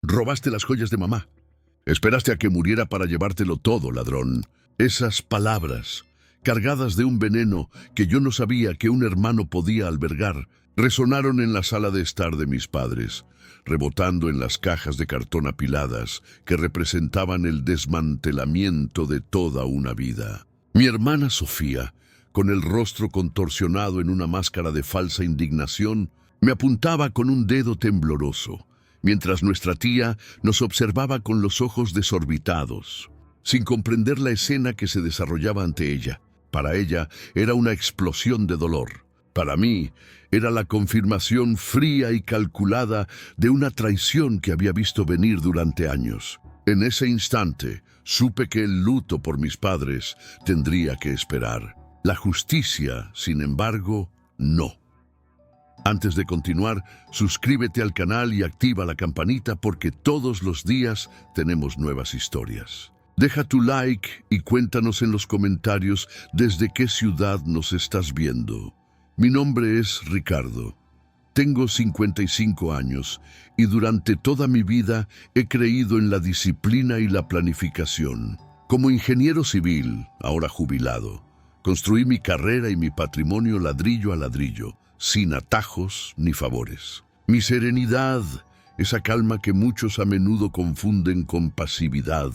Robaste las joyas de mamá. Esperaste a que muriera para llevártelo todo, ladrón. Esas palabras, cargadas de un veneno que yo no sabía que un hermano podía albergar, resonaron en la sala de estar de mis padres, rebotando en las cajas de cartón apiladas que representaban el desmantelamiento de toda una vida. Mi hermana Sofía, con el rostro contorsionado en una máscara de falsa indignación, me apuntaba con un dedo tembloroso, mientras nuestra tía nos observaba con los ojos desorbitados, sin comprender la escena que se desarrollaba ante ella. Para ella era una explosión de dolor. Para mí era la confirmación fría y calculada de una traición que había visto venir durante años. En ese instante supe que el luto por mis padres tendría que esperar. La justicia, sin embargo, no. Antes de continuar, suscríbete al canal y activa la campanita porque todos los días tenemos nuevas historias. Deja tu like y cuéntanos en los comentarios desde qué ciudad nos estás viendo. Mi nombre es Ricardo. Tengo 55 años y durante toda mi vida he creído en la disciplina y la planificación. Como ingeniero civil, ahora jubilado, construí mi carrera y mi patrimonio ladrillo a ladrillo, sin atajos ni favores. Mi serenidad, esa calma que muchos a menudo confunden con pasividad,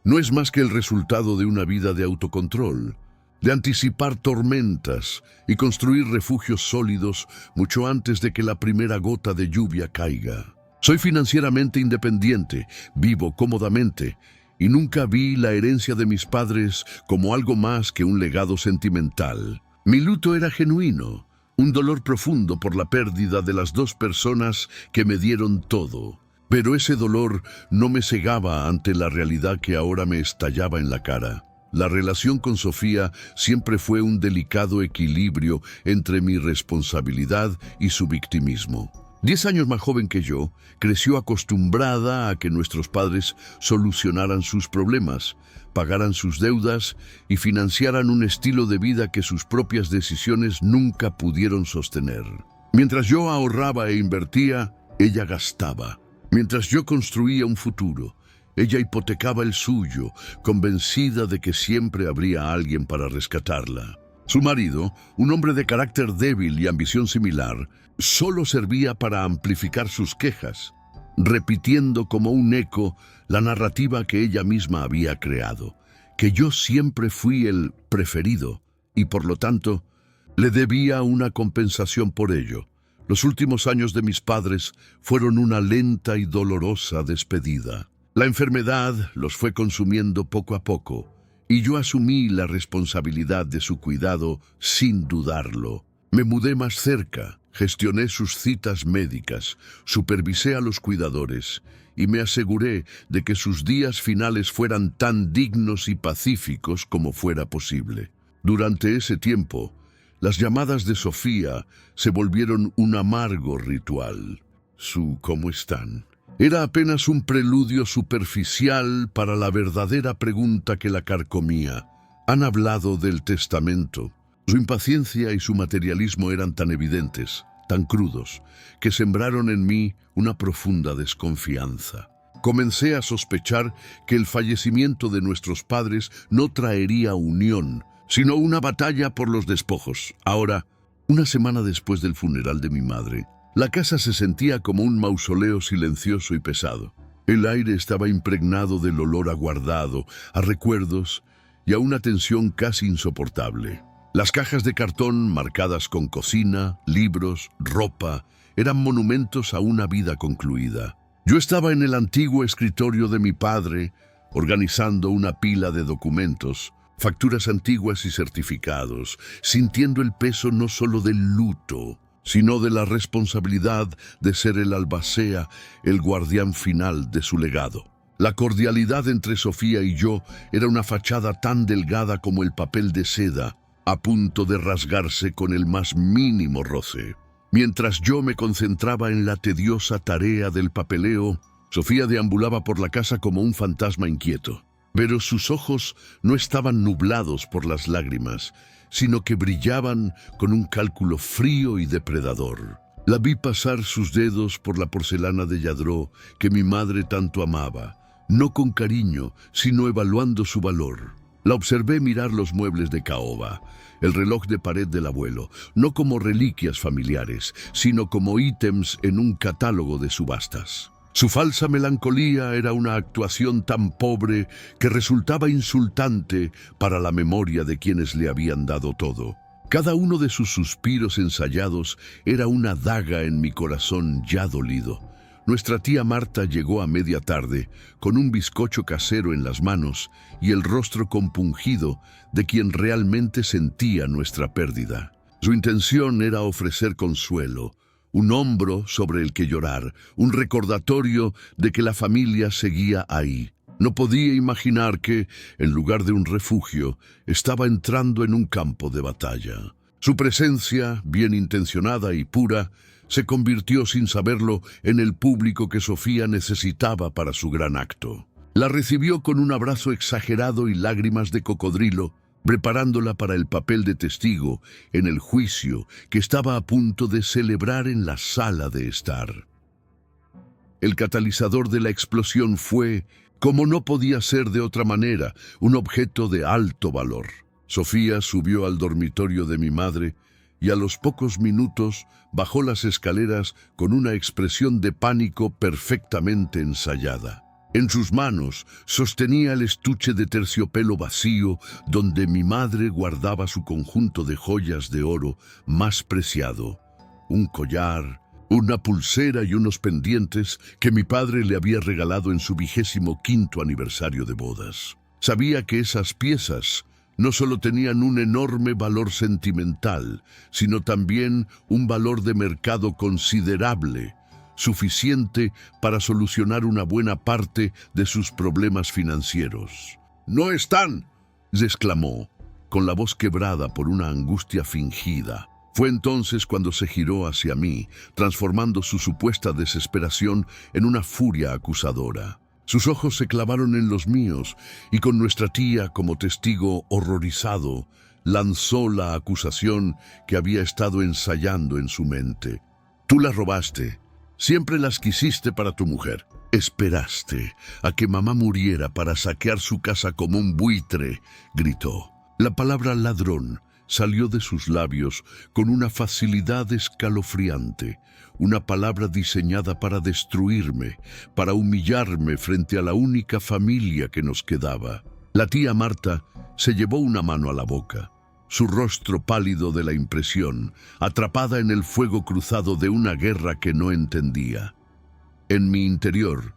no es más que el resultado de una vida de autocontrol, de anticipar tormentas y construir refugios sólidos mucho antes de que la primera gota de lluvia caiga. Soy financieramente independiente, vivo cómodamente y nunca vi la herencia de mis padres como algo más que un legado sentimental. Mi luto era genuino, un dolor profundo por la pérdida de las dos personas que me dieron todo. Pero ese dolor no me cegaba ante la realidad que ahora me estallaba en la cara. La relación con Sofía siempre fue un delicado equilibrio entre mi responsabilidad y su victimismo. 10 años más joven que yo, creció acostumbrada a que nuestros padres solucionaran sus problemas, pagaran sus deudas y financiaran un estilo de vida que sus propias decisiones nunca pudieron sostener. Mientras yo ahorraba e invertía, ella gastaba. Mientras yo construía un futuro, ella hipotecaba el suyo, convencida de que siempre habría alguien para rescatarla. Su marido, un hombre de carácter débil y ambición similar, solo servía para amplificar sus quejas, repitiendo como un eco la narrativa que ella misma había creado, que yo siempre fui el preferido y por lo tanto le debía una compensación por ello. Los últimos años de mis padres fueron una lenta y dolorosa despedida. La enfermedad los fue consumiendo poco a poco y yo asumí la responsabilidad de su cuidado sin dudarlo. Me mudé más cerca, gestioné sus citas médicas, supervisé a los cuidadores y me aseguré de que sus días finales fueran tan dignos y pacíficos como fuera posible. Durante ese tiempo, las llamadas de Sofía se volvieron un amargo ritual. Su ¿cómo están? Era apenas un preludio superficial para la verdadera pregunta que la carcomía. Han hablado del testamento. Su impaciencia y su materialismo eran tan evidentes, tan crudos, que sembraron en mí una profunda desconfianza. Comencé a sospechar que el fallecimiento de nuestros padres no traería unión, sino una batalla por los despojos. Ahora, una semana después del funeral de mi madre, la casa se sentía como un mausoleo silencioso y pesado. El aire estaba impregnado del olor aguardado, a recuerdos y a una tensión casi insoportable. Las cajas de cartón, marcadas con cocina, libros, ropa, eran monumentos a una vida concluida. Yo estaba en el antiguo escritorio de mi padre, organizando una pila de documentos, facturas antiguas y certificados, sintiendo el peso no solo del luto, sino de la responsabilidad de ser el albacea, el guardián final de su legado. La cordialidad entre Sofía y yo era una fachada tan delgada como el papel de seda, a punto de rasgarse con el más mínimo roce. Mientras yo me concentraba en la tediosa tarea del papeleo, Sofía deambulaba por la casa como un fantasma inquieto. Pero sus ojos no estaban nublados por las lágrimas, sino que brillaban con un cálculo frío y depredador. La vi pasar sus dedos por la porcelana de Lladró que mi madre tanto amaba, no con cariño, sino evaluando su valor. La observé mirar los muebles de caoba, el reloj de pared del abuelo, no como reliquias familiares, sino como ítems en un catálogo de subastas. Su falsa melancolía era una actuación tan pobre que resultaba insultante para la memoria de quienes le habían dado todo. Cada uno de sus suspiros ensayados era una daga en mi corazón ya dolido. Nuestra tía Marta llegó a media tarde, con un bizcocho casero en las manos y el rostro compungido de quien realmente sentía nuestra pérdida. Su intención era ofrecer consuelo, un hombro sobre el que llorar, un recordatorio de que la familia seguía ahí. No podía imaginar que, en lugar de un refugio, estaba entrando en un campo de batalla. Su presencia, bien intencionada y pura, se convirtió sin saberlo en el público que Sofía necesitaba para su gran acto. La recibió con un abrazo exagerado y lágrimas de cocodrilo, preparándola para el papel de testigo en el juicio que estaba a punto de celebrar en la sala de estar. El catalizador de la explosión fue, como no podía ser de otra manera, un objeto de alto valor. Sofía subió al dormitorio de mi madre y a los pocos minutos bajó las escaleras con una expresión de pánico perfectamente ensayada. En sus manos sostenía el estuche de terciopelo vacío donde mi madre guardaba su conjunto de joyas de oro más preciado, un collar, una pulsera y unos pendientes que mi padre le había regalado en su 25º aniversario de bodas. Sabía que esas piezas no solo tenían un enorme valor sentimental, sino también un valor de mercado considerable, suficiente para solucionar una buena parte de sus problemas financieros. «¡No están!», exclamó, con la voz quebrada por una angustia fingida. Fue entonces cuando se giró hacia mí, transformando su supuesta desesperación en una furia acusadora. Sus ojos se clavaron en los míos y con nuestra tía como testigo horrorizado, lanzó la acusación que había estado ensayando en su mente. «Tú las robaste. Siempre las quisiste para tu mujer. Esperaste a que mamá muriera para saquear su casa como un buitre», gritó. La palabra ladrón salió de sus labios con una facilidad escalofriante, una palabra diseñada para destruirme, para humillarme frente a la única familia que nos quedaba. La tía Marta se llevó una mano a la boca, su rostro pálido de la impresión, atrapada en el fuego cruzado de una guerra que no entendía. En mi interior,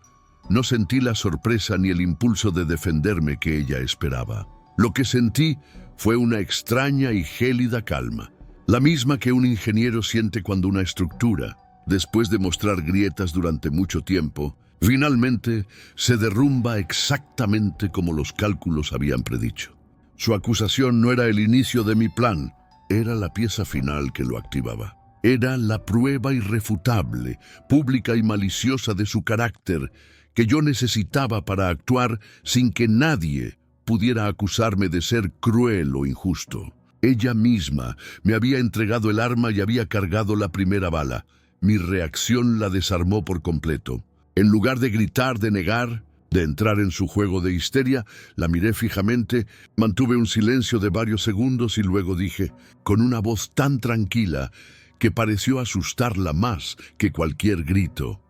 no sentí la sorpresa ni el impulso de defenderme que ella esperaba. Lo que sentí fue una extraña y gélida calma, la misma que un ingeniero siente cuando una estructura, después de mostrar grietas durante mucho tiempo, finalmente se derrumba exactamente como los cálculos habían predicho. Su acusación no era el inicio de mi plan, era la pieza final que lo activaba. Era la prueba irrefutable, pública y maliciosa de su carácter que yo necesitaba para actuar sin que nadie pudiera acusarme de ser cruel o injusto. Ella misma me había entregado el arma y había cargado la primera bala. Mi reacción la desarmó por completo. En lugar de gritar, de negar, de entrar en su juego de histeria, la miré fijamente, mantuve un silencio de varios segundos y luego dije, con una voz tan tranquila que pareció asustarla más que cualquier grito: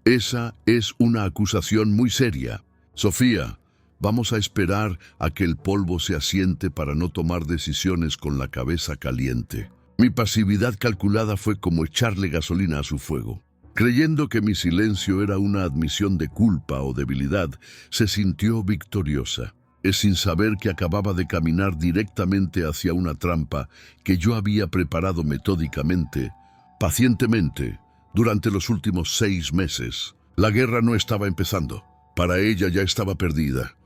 «Esa es una acusación muy seria. Sofía, vamos a esperar a que el polvo se asiente para no tomar decisiones con la cabeza caliente». Mi pasividad calculada fue como echarle gasolina a su fuego. Creyendo que mi silencio era una admisión de culpa o debilidad, se sintió victoriosa. Es sin saber que acababa de caminar directamente hacia una trampa que yo había preparado metódicamente, pacientemente, durante los últimos 6 meses. La guerra no estaba empezando. Para ella ya estaba perdida.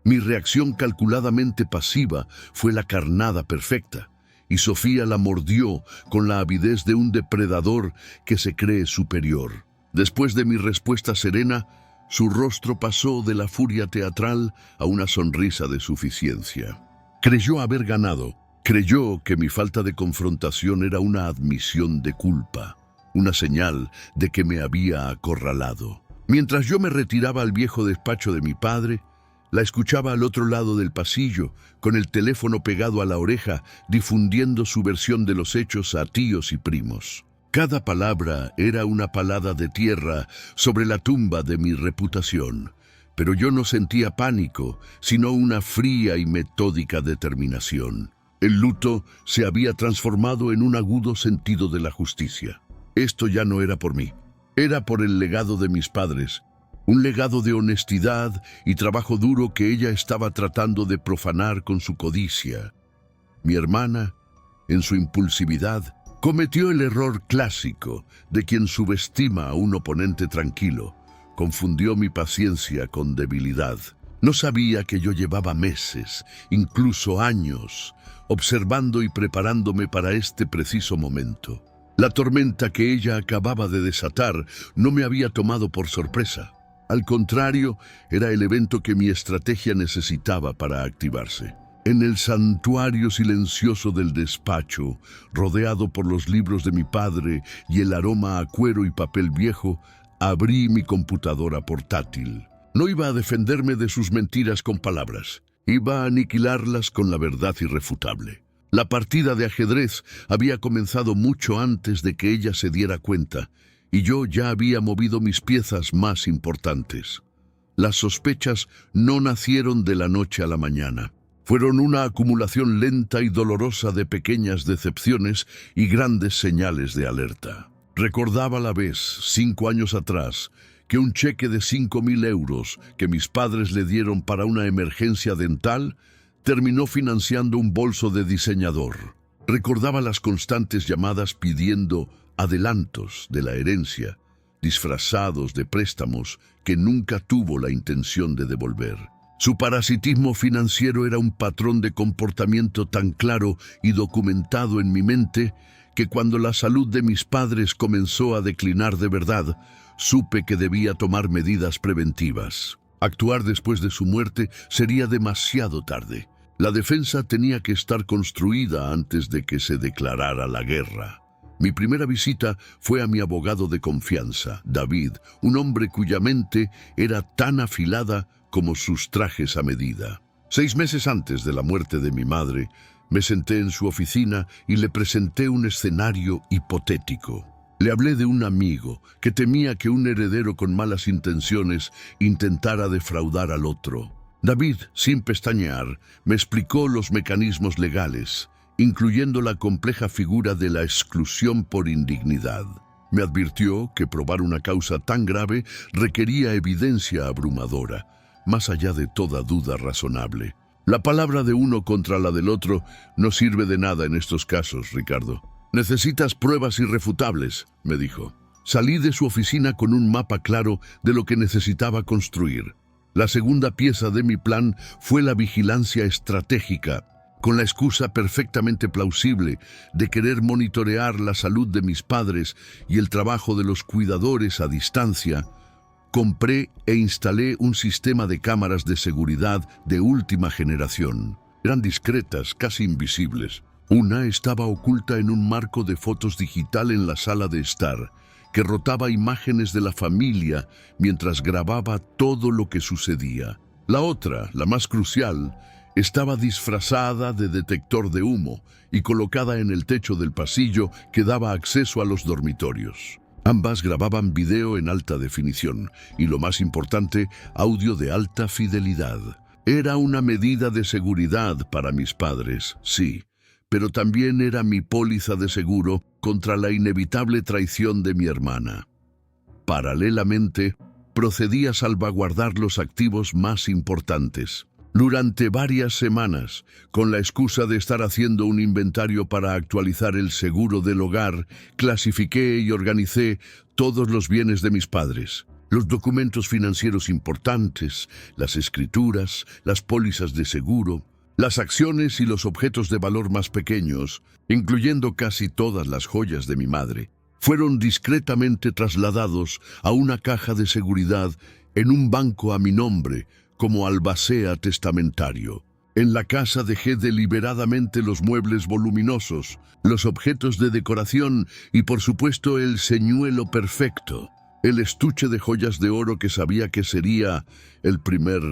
Mi reacción calculadamente pasiva fue la carnada perfecta, y Sofía la mordió con la avidez de un depredador que se cree superior. Después de mi respuesta serena, su rostro pasó de la furia teatral a una sonrisa de suficiencia. Creyó haber ganado, Creyó que mi falta de confrontación era una admisión de culpa, una señal de que me había acorralado. Mientras yo me retiraba al viejo despacho de mi padre, la escuchaba al otro lado del pasillo, con el teléfono pegado a la oreja, difundiendo su versión de los hechos a tíos y primos. Cada palabra era una palada de tierra sobre la tumba de mi reputación, pero yo no sentía pánico, sino una fría y metódica determinación. El luto se había transformado en un agudo sentido de la justicia. Esto ya no era por mí, era por el legado de mis padres, un legado de honestidad y trabajo duro que ella estaba tratando de profanar con su codicia. Mi hermana, en su impulsividad, cometió el error clásico de quien subestima a un oponente tranquilo. Confundió mi paciencia con debilidad. No sabía que yo llevaba meses, incluso años, observando y preparándome para este preciso momento. La tormenta que ella acababa de desatar no me había tomado por sorpresa. Al contrario, era el evento que mi estrategia necesitaba para activarse. En el santuario silencioso del despacho, rodeado por los libros de mi padre y el aroma a cuero y papel viejo, abrí mi computadora portátil. No iba a defenderme de sus mentiras con palabras, iba a aniquilarlas con la verdad irrefutable. La partida de ajedrez había comenzado mucho antes de que ella se diera cuenta, y yo ya había movido mis piezas más importantes. Las sospechas no nacieron de la noche a la mañana. Fueron una acumulación lenta y dolorosa de pequeñas decepciones y grandes señales de alerta. Recordaba a la vez, 5 años atrás, que un cheque de 5.000 euros que mis padres le dieron para una emergencia dental terminó financiando un bolso de diseñador. Recordaba las constantes llamadas pidiendo adelantos de la herencia, disfrazados de préstamos que nunca tuvo la intención de devolver. Su parasitismo financiero era un patrón de comportamiento tan claro y documentado en mi mente que cuando la salud de mis padres comenzó a declinar de verdad, supe que debía tomar medidas preventivas. Actuar después de su muerte sería demasiado tarde. La defensa tenía que estar construida antes de que se declarara la guerra. Mi primera visita fue a mi abogado de confianza, David, un hombre cuya mente era tan afilada como sus trajes a medida. 6 meses antes de la muerte de mi madre, me senté en su oficina y le presenté un escenario hipotético. Le hablé de un amigo que temía que un heredero con malas intenciones intentara defraudar al otro. David, sin pestañear, me explicó los mecanismos legales, incluyendo la compleja figura de la exclusión por indignidad. Me advirtió que probar una causa tan grave requería evidencia abrumadora, más allá de toda duda razonable. La palabra de uno contra la del otro no sirve de nada en estos casos, Ricardo. Necesitas pruebas irrefutables, me dijo. Salí de su oficina con un mapa claro de lo que necesitaba construir. La segunda pieza de mi plan fue la vigilancia estratégica, con la excusa perfectamente plausible de querer monitorear la salud de mis padres y el trabajo de los cuidadores a distancia. Compré e instalé un sistema de cámaras de seguridad de última generación. Eran discretas, casi invisibles. Una estaba oculta en un marco de fotos digital en la sala de estar, que rotaba imágenes de la familia mientras grababa todo lo que sucedía. La otra, la más crucial, estaba disfrazada de detector de humo y colocada en el techo del pasillo que daba acceso a los dormitorios. Ambas grababan video en alta definición y, lo más importante, audio de alta fidelidad. Era una medida de seguridad para mis padres, sí, pero también era mi póliza de seguro contra la inevitable traición de mi hermana. Paralelamente, procedí a salvaguardar los activos más importantes. Durante varias semanas, con la excusa de estar haciendo un inventario para actualizar el seguro del hogar, clasifiqué y organicé todos los bienes de mis padres. Los documentos financieros importantes, las escrituras, las pólizas de seguro, las acciones y los objetos de valor más pequeños, incluyendo casi todas las joyas de mi madre, fueron discretamente trasladados a una caja de seguridad en un banco a mi nombre, como albacea testamentario. En la casa dejé deliberadamente los muebles voluminosos, los objetos de decoración y por supuesto el señuelo perfecto, el estuche de joyas de oro que sabía que sería el primer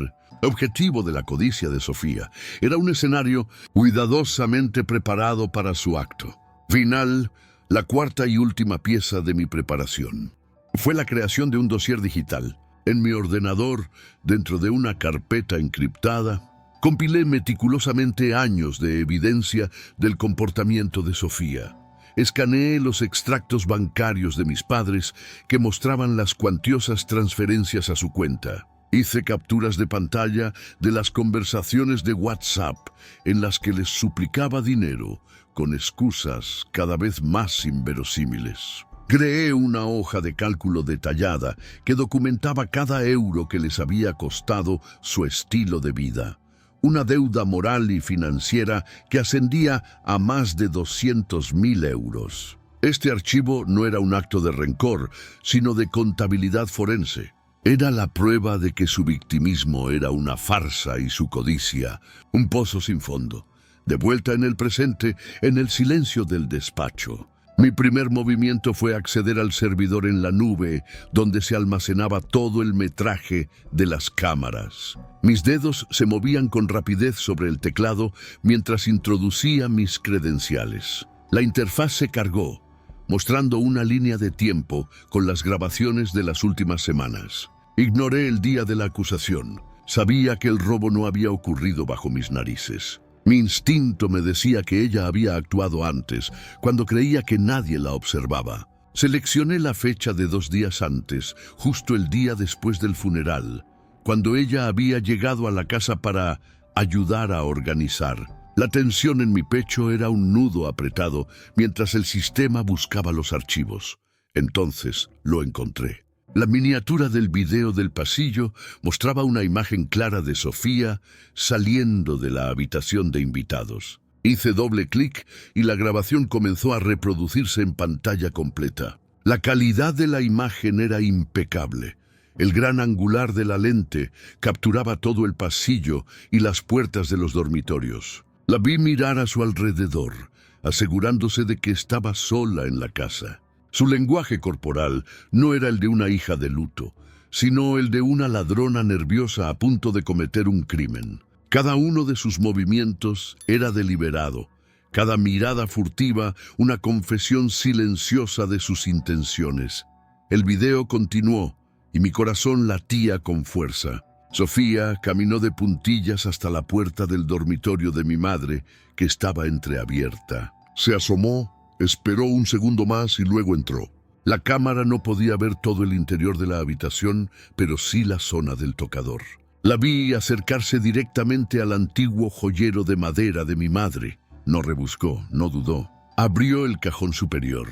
objetivo de la codicia de Sofía. Era un escenario cuidadosamente preparado para su acto. Final, la cuarta y última pieza de mi preparación. Fue la creación de un dossier digital. En mi ordenador, dentro de una carpeta encriptada, compilé meticulosamente años de evidencia del comportamiento de Sofía. Escaneé los extractos bancarios de mis padres que mostraban las cuantiosas transferencias a su cuenta. Hice capturas de pantalla de las conversaciones de WhatsApp en las que les suplicaba dinero con excusas cada vez más inverosímiles. Creé una hoja de cálculo detallada que documentaba cada euro que les había costado su estilo de vida. Una deuda moral y financiera que ascendía a más de 200.000 euros. Este archivo no era un acto de rencor, sino de contabilidad forense. Era la prueba de que su victimismo era una farsa y su codicia un pozo sin fondo. De vuelta en el presente, en el silencio del despacho, mi primer movimiento fue acceder al servidor en la nube, donde se almacenaba todo el metraje de las cámaras. Mis dedos se movían con rapidez sobre el teclado mientras introducía mis credenciales. La interfaz se cargó, mostrando una línea de tiempo con las grabaciones de las últimas semanas. Ignoré el día de la acusación. Sabía que el robo no había ocurrido bajo mis narices. Mi instinto me decía que ella había actuado antes, cuando creía que nadie la observaba. Seleccioné la fecha de 2 días antes, justo el día después del funeral, cuando ella había llegado a la casa para ayudar a organizar. La tensión en mi pecho era un nudo apretado mientras el sistema buscaba los archivos. Entonces lo encontré. La miniatura del video del pasillo mostraba una imagen clara de Sofía saliendo de la habitación de invitados. Hice doble clic y la grabación comenzó a reproducirse en pantalla completa. La calidad de la imagen era impecable. El gran angular de la lente capturaba todo el pasillo y las puertas de los dormitorios. La vi mirar a su alrededor, asegurándose de que estaba sola en la casa. Su lenguaje corporal no era el de una hija de luto, sino el de una ladrona nerviosa a punto de cometer un crimen. Cada uno de sus movimientos era deliberado, cada mirada furtiva una confesión silenciosa de sus intenciones. El video continuó y mi corazón latía con fuerza. Sofía caminó de puntillas hasta la puerta del dormitorio de mi madre, que estaba entreabierta. Se asomó. Esperó un segundo más y luego entró. La cámara no podía ver todo el interior de la habitación, pero sí la zona del tocador. La vi acercarse directamente al antiguo joyero de madera de mi madre. No rebuscó, no dudó. Abrió el cajón superior,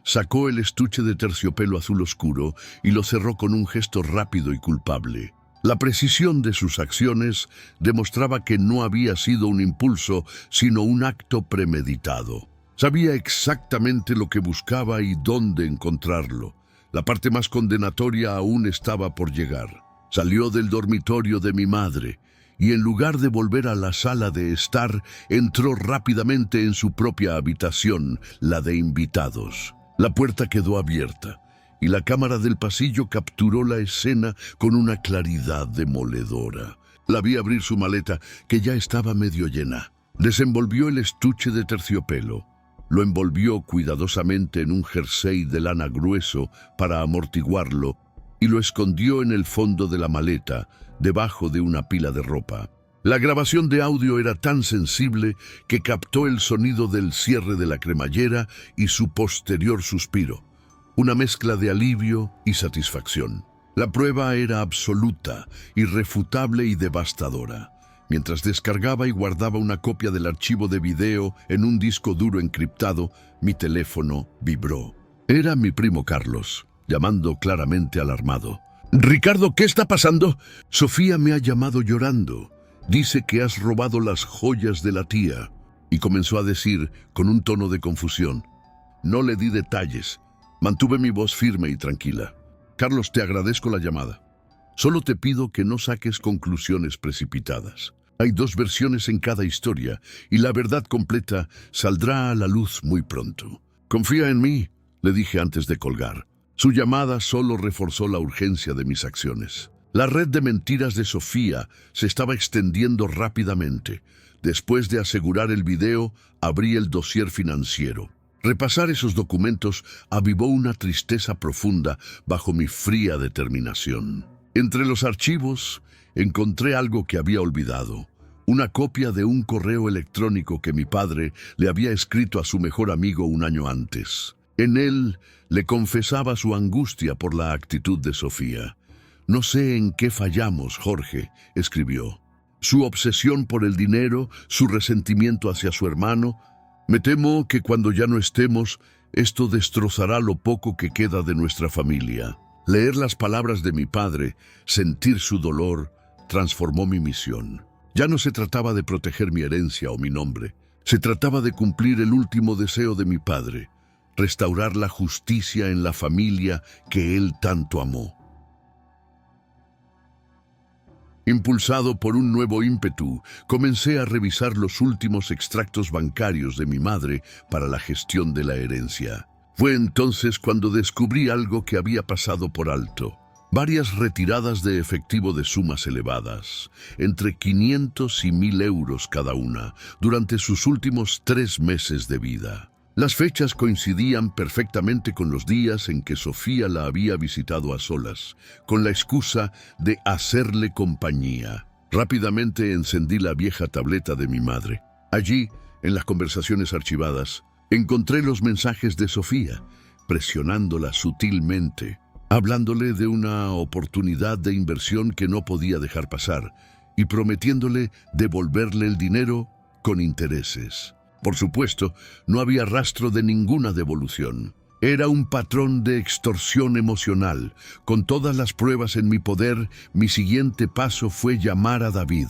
sacó el estuche de terciopelo azul oscuro y lo cerró con un gesto rápido y culpable. La precisión de sus acciones demostraba que no había sido un impulso, sino un acto premeditado. Sabía exactamente lo que buscaba y dónde encontrarlo. La parte más condenatoria aún estaba por llegar. Salió del dormitorio de mi madre y en lugar de volver a la sala de estar, entró rápidamente en su propia habitación, la de invitados. La puerta quedó abierta y la cámara del pasillo capturó la escena con una claridad demoledora. La vi abrir su maleta, que ya estaba medio llena. Desenvolvió el estuche de terciopelo. Lo envolvió cuidadosamente en un jersey de lana grueso para amortiguarlo y lo escondió en el fondo de la maleta, debajo de una pila de ropa. La grabación de audio era tan sensible que captó el sonido del cierre de la cremallera y su posterior suspiro, una mezcla de alivio y satisfacción. La prueba era absoluta, irrefutable y devastadora. Mientras descargaba y guardaba una copia del archivo de video en un disco duro encriptado, mi teléfono vibró. Era mi primo Carlos, llamando claramente alarmado. «Ricardo, ¿qué está pasando?» «Sofía me ha llamado llorando. Dice que has robado las joyas de la tía». Y comenzó a decir, con un tono de confusión. No le di detalles. Mantuve mi voz firme y tranquila. «Carlos, te agradezco la llamada. Solo te pido que no saques conclusiones precipitadas. Hay dos versiones en cada historia, y la verdad completa saldrá a la luz muy pronto. Confía en mí, le dije antes de colgar. Su llamada solo reforzó la urgencia de mis acciones. La red de mentiras de Sofía se estaba extendiendo rápidamente. Después de asegurar el video, abrí el dossier financiero. Repasar esos documentos avivó una tristeza profunda bajo mi fría determinación. Entre los archivos encontré algo que había olvidado. Una copia de un correo electrónico que mi padre le había escrito a su mejor amigo un año antes. En él le confesaba su angustia por la actitud de Sofía. «No sé en qué fallamos, Jorge», escribió. «Su obsesión por el dinero, su resentimiento hacia su hermano. Me temo que cuando ya no estemos, esto destrozará lo poco que queda de nuestra familia». Leer las palabras de mi padre, sentir su dolor, transformó mi misión. Ya no se trataba de proteger mi herencia o mi nombre. Se trataba de cumplir el último deseo de mi padre, restaurar la justicia en la familia que él tanto amó. Impulsado por un nuevo ímpetu, comencé a revisar los últimos extractos bancarios de mi madre para la gestión de la herencia. Fue entonces cuando descubrí algo que había pasado por alto. Varias retiradas de efectivo de sumas elevadas, entre 500 y 1.000 euros cada una, durante sus últimos 3 meses de vida. Las fechas coincidían perfectamente con los días en que Sofía la había visitado a solas, con la excusa de hacerle compañía. Rápidamente encendí la vieja tableta de mi madre. Allí, en las conversaciones archivadas, encontré los mensajes de Sofía, presionándola sutilmente, hablándole de una oportunidad de inversión que no podía dejar pasar y prometiéndole devolverle el dinero con intereses. Por supuesto, no había rastro de ninguna devolución. Era un patrón de extorsión emocional. Con todas las pruebas en mi poder, mi siguiente paso fue llamar a David.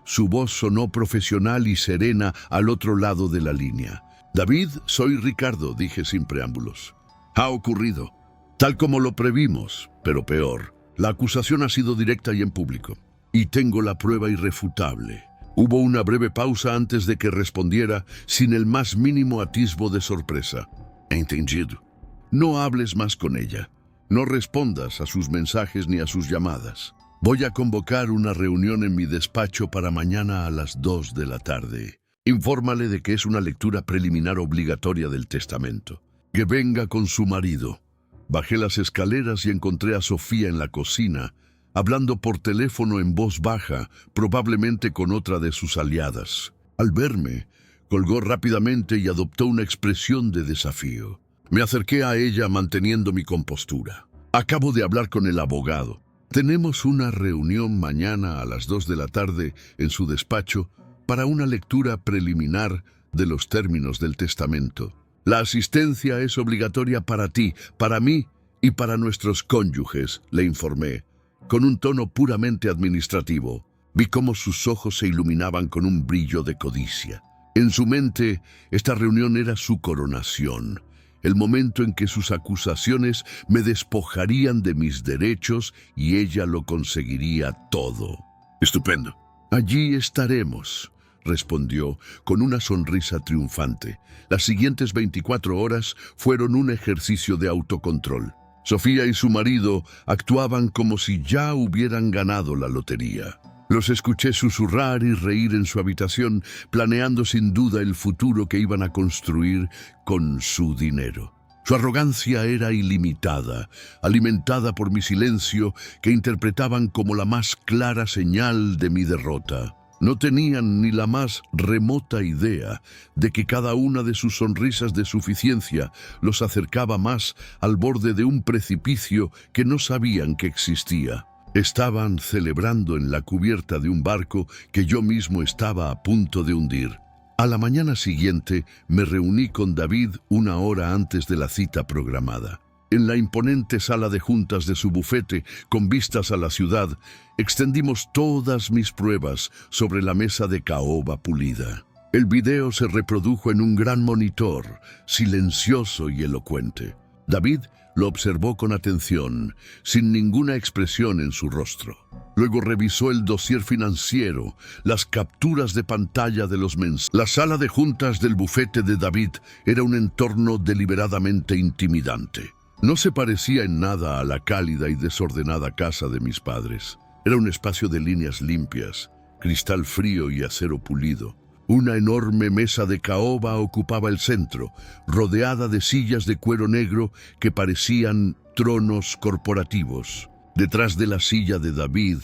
Su voz sonó profesional y serena al otro lado de la línea. «David, soy Ricardo», dije sin preámbulos. «Ha ocurrido. Tal como lo previmos, pero peor. La acusación ha sido directa y en público. Y tengo la prueba irrefutable». Hubo una breve pausa antes de que respondiera, sin el más mínimo atisbo de sorpresa. «Entendido. No hables más con ella. No respondas a sus mensajes ni a sus llamadas. Voy a convocar una reunión en mi despacho para mañana a las 2 de la tarde. Infórmale de que es una lectura preliminar obligatoria del testamento. Que venga con su marido». Bajé las escaleras y encontré a Sofía en la cocina, hablando por teléfono en voz baja, probablemente con otra de sus aliadas. Al verme, colgó rápidamente y adoptó una expresión de desafío. Me acerqué a ella manteniendo mi compostura. «Acabo de hablar con el abogado. Tenemos una reunión mañana a las 2 de la tarde en su despacho para una lectura preliminar de los términos del testamento. La asistencia es obligatoria para ti, para mí y para nuestros cónyuges», le informé, con un tono puramente administrativo. Vi cómo sus ojos se iluminaban con un brillo de codicia. En su mente, esta reunión era su coronación, el momento en que sus acusaciones me despojarían de mis derechos y ella lo conseguiría todo. «Estupendo. Allí estaremos», respondió con una sonrisa triunfante. Las siguientes 24 horas fueron un ejercicio de autocontrol. Sofía y su marido actuaban como si ya hubieran ganado la lotería. Los escuché susurrar y reír en su habitación, planeando sin duda el futuro que iban a construir con su dinero. Su arrogancia era ilimitada, alimentada por mi silencio, que interpretaban como la más clara señal de mi derrota. No tenían ni la más remota idea de que cada una de sus sonrisas de suficiencia los acercaba más al borde de un precipicio que no sabían que existía. Estaban celebrando en la cubierta de un barco que yo mismo estaba a punto de hundir. A la mañana siguiente me reuní con David 1 hora antes de la cita programada. En la imponente sala de juntas de su bufete, con vistas a la ciudad, extendimos todas mis pruebas sobre la mesa de caoba pulida. El video se reprodujo en un gran monitor, silencioso y elocuente. David lo observó con atención, sin ninguna expresión en su rostro. Luego revisó el dossier financiero, las capturas de pantalla de los mensajes. La sala de juntas del bufete de David era un entorno deliberadamente intimidante. No se parecía en nada a la cálida y desordenada casa de mis padres. Era un espacio de líneas limpias, cristal frío y acero pulido. Una enorme mesa de caoba ocupaba el centro, rodeada de sillas de cuero negro que parecían tronos corporativos. Detrás de la silla de David,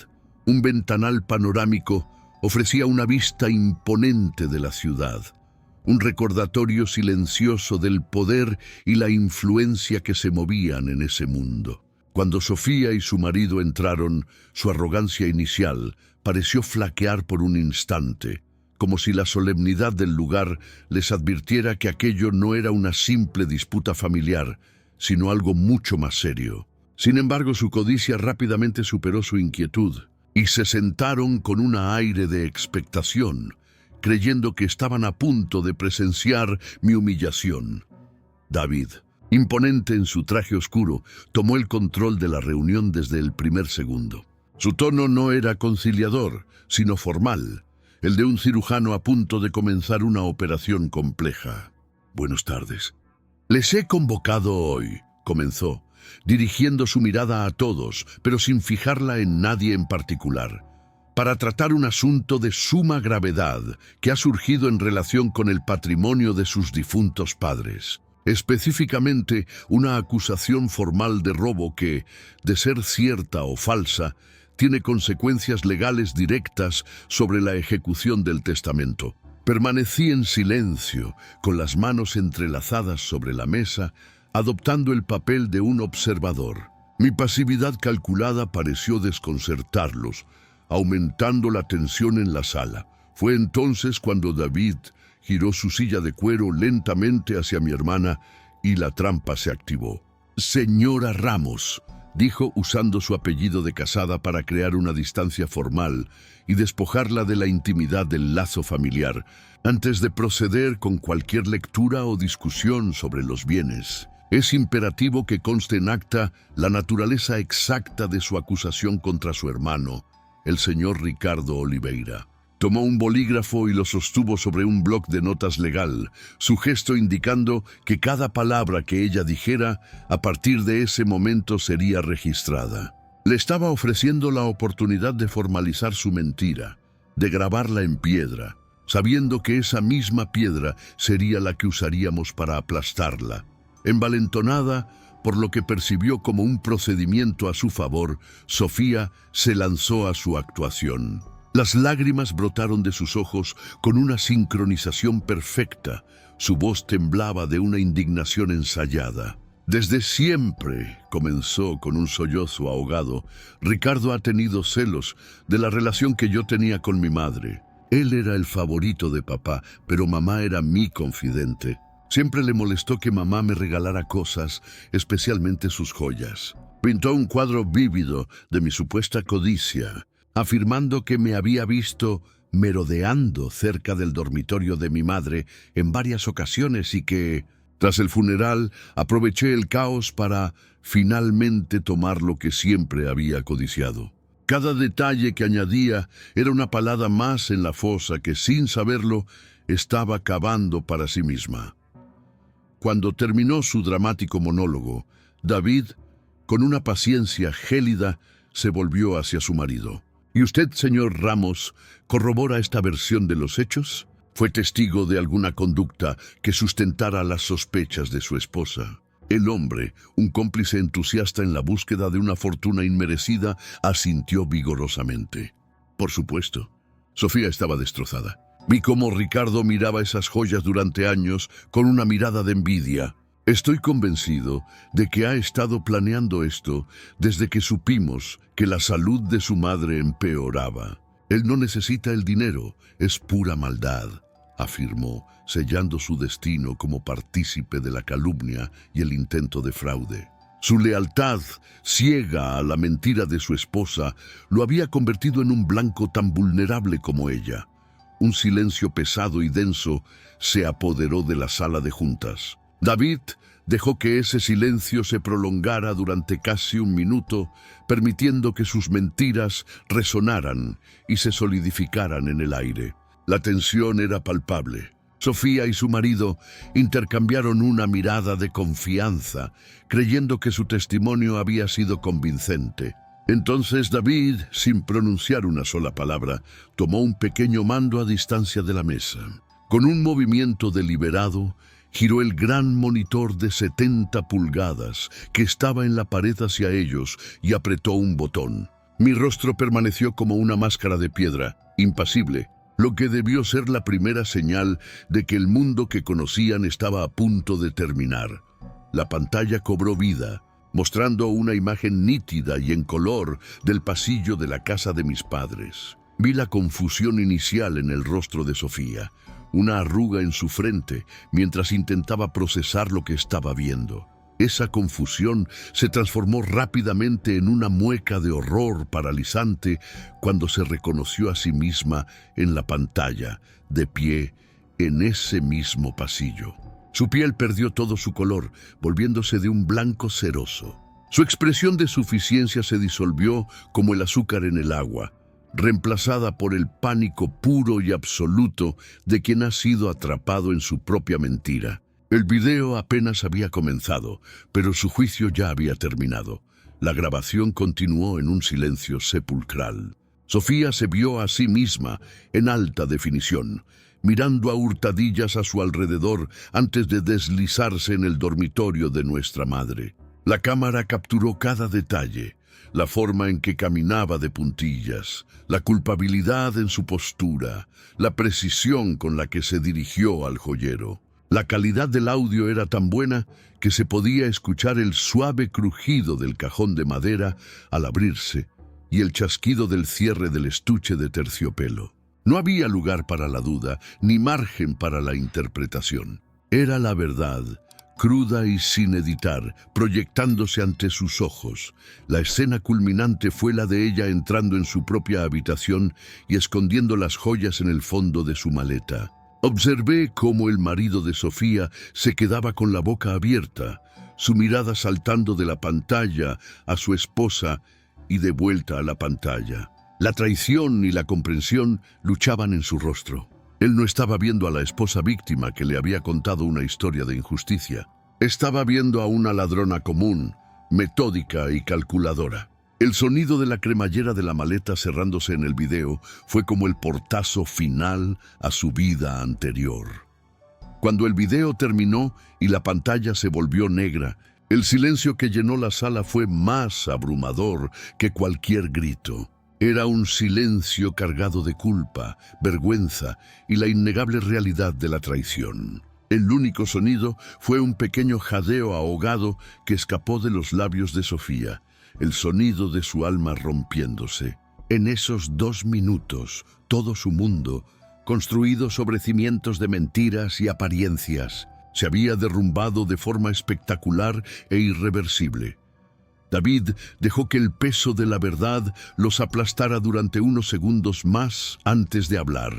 un ventanal panorámico ofrecía una vista imponente de la ciudad, un recordatorio silencioso del poder y la influencia que se movían en ese mundo. Cuando Sofía y su marido entraron, su arrogancia inicial pareció flaquear por un instante, como si la solemnidad del lugar les advirtiera que aquello no era una simple disputa familiar, sino algo mucho más serio. Sin embargo, su codicia rápidamente superó su inquietud, y se sentaron con un aire de expectación, creyendo que estaban a punto de presenciar mi humillación. David, imponente en su traje oscuro, tomó el control de la reunión desde el primer segundo. Su tono no era conciliador, sino formal, el de un cirujano a punto de comenzar una operación compleja. «Buenas tardes. Les he convocado hoy», comenzó, dirigiendo su mirada a todos, pero sin fijarla en nadie en particular, para tratar un asunto de suma gravedad que ha surgido en relación con el patrimonio de sus difuntos padres. Específicamente, una acusación formal de robo que, de ser cierta o falsa, tiene consecuencias legales directas sobre la ejecución del testamento. Permanecí en silencio, con las manos entrelazadas sobre la mesa, adoptando el papel de un observador. Mi pasividad calculada pareció desconcertarlos, aumentando la tensión en la sala. Fue entonces cuando David giró su silla de cuero lentamente hacia mi hermana y la trampa se activó. «Señora Ramos», dijo usando su apellido de casada para crear una distancia formal y despojarla de la intimidad del lazo familiar, antes de proceder con cualquier lectura o discusión sobre los bienes. Es imperativo que conste en acta la naturaleza exacta de su acusación contra su hermano, el señor Ricardo Oliveira. Tomó un bolígrafo y lo sostuvo sobre un bloc de notas legal, su gesto indicando que cada palabra que ella dijera, a partir de ese momento sería registrada. Le estaba ofreciendo la oportunidad de formalizar su mentira, de grabarla en piedra, sabiendo que esa misma piedra sería la que usaríamos para aplastarla. Envalentonada por lo que percibió como un procedimiento a su favor, Sofía se lanzó a su actuación. Las lágrimas brotaron de sus ojos con una sincronización perfecta. Su voz temblaba de una indignación ensayada. «Desde siempre», comenzó con un sollozo ahogado, «Ricardo ha tenido celos de la relación que yo tenía con mi madre. Él era el favorito de papá, pero mamá era mi confidente. Siempre le molestó que mamá me regalara cosas, especialmente sus joyas. Pintó un cuadro vívido de mi supuesta codicia, afirmando que me había visto merodeando cerca del dormitorio de mi madre en varias ocasiones y que, tras el funeral, aproveché el caos para finalmente tomar lo que siempre había codiciado. Cada detalle que añadía era una palada más en la fosa que, sin saberlo, estaba cavando para sí misma». Cuando terminó su dramático monólogo, David, con una paciencia gélida, se volvió hacia su marido. «¿Y usted, señor Ramos, corrobora esta versión de los hechos? ¿Fue testigo de alguna conducta que sustentara las sospechas de su esposa?» El hombre, un cómplice entusiasta en la búsqueda de una fortuna inmerecida, asintió vigorosamente. «Por supuesto». Sofía estaba destrozada. Vi cómo Ricardo miraba esas joyas durante años con una mirada de envidia. Estoy convencido de que ha estado planeando esto desde que supimos que la salud de su madre empeoraba. Él no necesita el dinero, es pura maldad», afirmó, sellando su destino como partícipe de la calumnia y el intento de fraude. Su lealtad, ciega a la mentira de su esposa, lo había convertido en un blanco tan vulnerable como ella. Un silencio pesado y denso se apoderó de la sala de juntas. David dejó que ese silencio se prolongara durante casi un minuto, permitiendo que sus mentiras resonaran y se solidificaran en el aire. La tensión era palpable. Sofía y su marido intercambiaron una mirada de confianza, creyendo que su testimonio había sido convincente. Entonces David, sin pronunciar una sola palabra, tomó un pequeño mando a distancia de la mesa. Con un movimiento deliberado, giró el gran monitor de 70 pulgadas que estaba en la pared hacia ellos y apretó un botón. Mi rostro permaneció como una máscara de piedra, impasible, lo que debió ser la primera señal de que el mundo que conocían estaba a punto de terminar. La pantalla cobró vida, mostrando una imagen nítida y en color del pasillo de la casa de mis padres. Vi la confusión inicial en el rostro de Sofía, una arruga en su frente, mientras intentaba procesar lo que estaba viendo. Esa confusión se transformó rápidamente en una mueca de horror paralizante cuando se reconoció a sí misma en la pantalla, de pie, en ese mismo pasillo. Su piel perdió todo su color, volviéndose de un blanco ceroso. Su expresión de suficiencia se disolvió como el azúcar en el agua, reemplazada por el pánico puro y absoluto de quien ha sido atrapado en su propia mentira. El video apenas había comenzado, pero su juicio ya había terminado. La grabación continuó en un silencio sepulcral. Sofía se vio a sí misma en alta definición, mirando a hurtadillas a su alrededor antes de deslizarse en el dormitorio de nuestra madre. La cámara capturó cada detalle, la forma en que caminaba de puntillas, la culpabilidad en su postura, la precisión con la que se dirigió al joyero. La calidad del audio era tan buena que se podía escuchar el suave crujido del cajón de madera al abrirse y el chasquido del cierre del estuche de terciopelo. No había lugar para la duda, ni margen para la interpretación. Era la verdad, cruda y sin editar, proyectándose ante sus ojos. La escena culminante fue la de ella entrando en su propia habitación y escondiendo las joyas en el fondo de su maleta. Observé cómo el marido de Sofía se quedaba con la boca abierta, su mirada saltando de la pantalla a su esposa y de vuelta a la pantalla. La traición y la comprensión luchaban en su rostro. Él no estaba viendo a la esposa víctima que le había contado una historia de injusticia. Estaba viendo a una ladrona común, metódica y calculadora. El sonido de la cremallera de la maleta cerrándose en el video fue como el portazo final a su vida anterior. Cuando el video terminó y la pantalla se volvió negra, el silencio que llenó la sala fue más abrumador que cualquier grito. Era un silencio cargado de culpa, vergüenza y la innegable realidad de la traición. El único sonido fue un pequeño jadeo ahogado que escapó de los labios de Sofía, el sonido de su alma rompiéndose. En esos 2 minutos, todo su mundo, construido sobre cimientos de mentiras y apariencias, se había derrumbado de forma espectacular e irreversible. David dejó que el peso de la verdad los aplastara durante unos segundos más antes de hablar.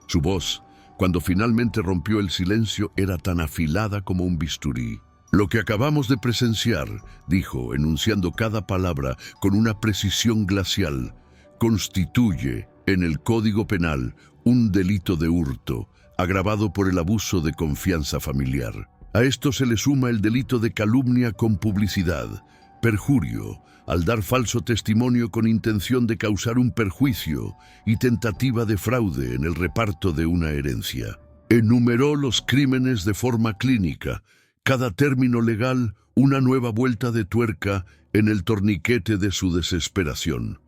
Su voz, cuando finalmente rompió el silencio, era tan afilada como un bisturí. Lo que acabamos de presenciar, dijo, enunciando cada palabra con una precisión glacial, constituye, en el Código Penal, un delito de hurto, agravado por el abuso de confianza familiar. A esto se le suma el delito de calumnia con publicidad, perjurio, al dar falso testimonio con intención de causar un perjuicio y tentativa de fraude en el reparto de una herencia. Enumeró los crímenes de forma clínica, cada término legal una nueva vuelta de tuerca en el torniquete de su desesperación.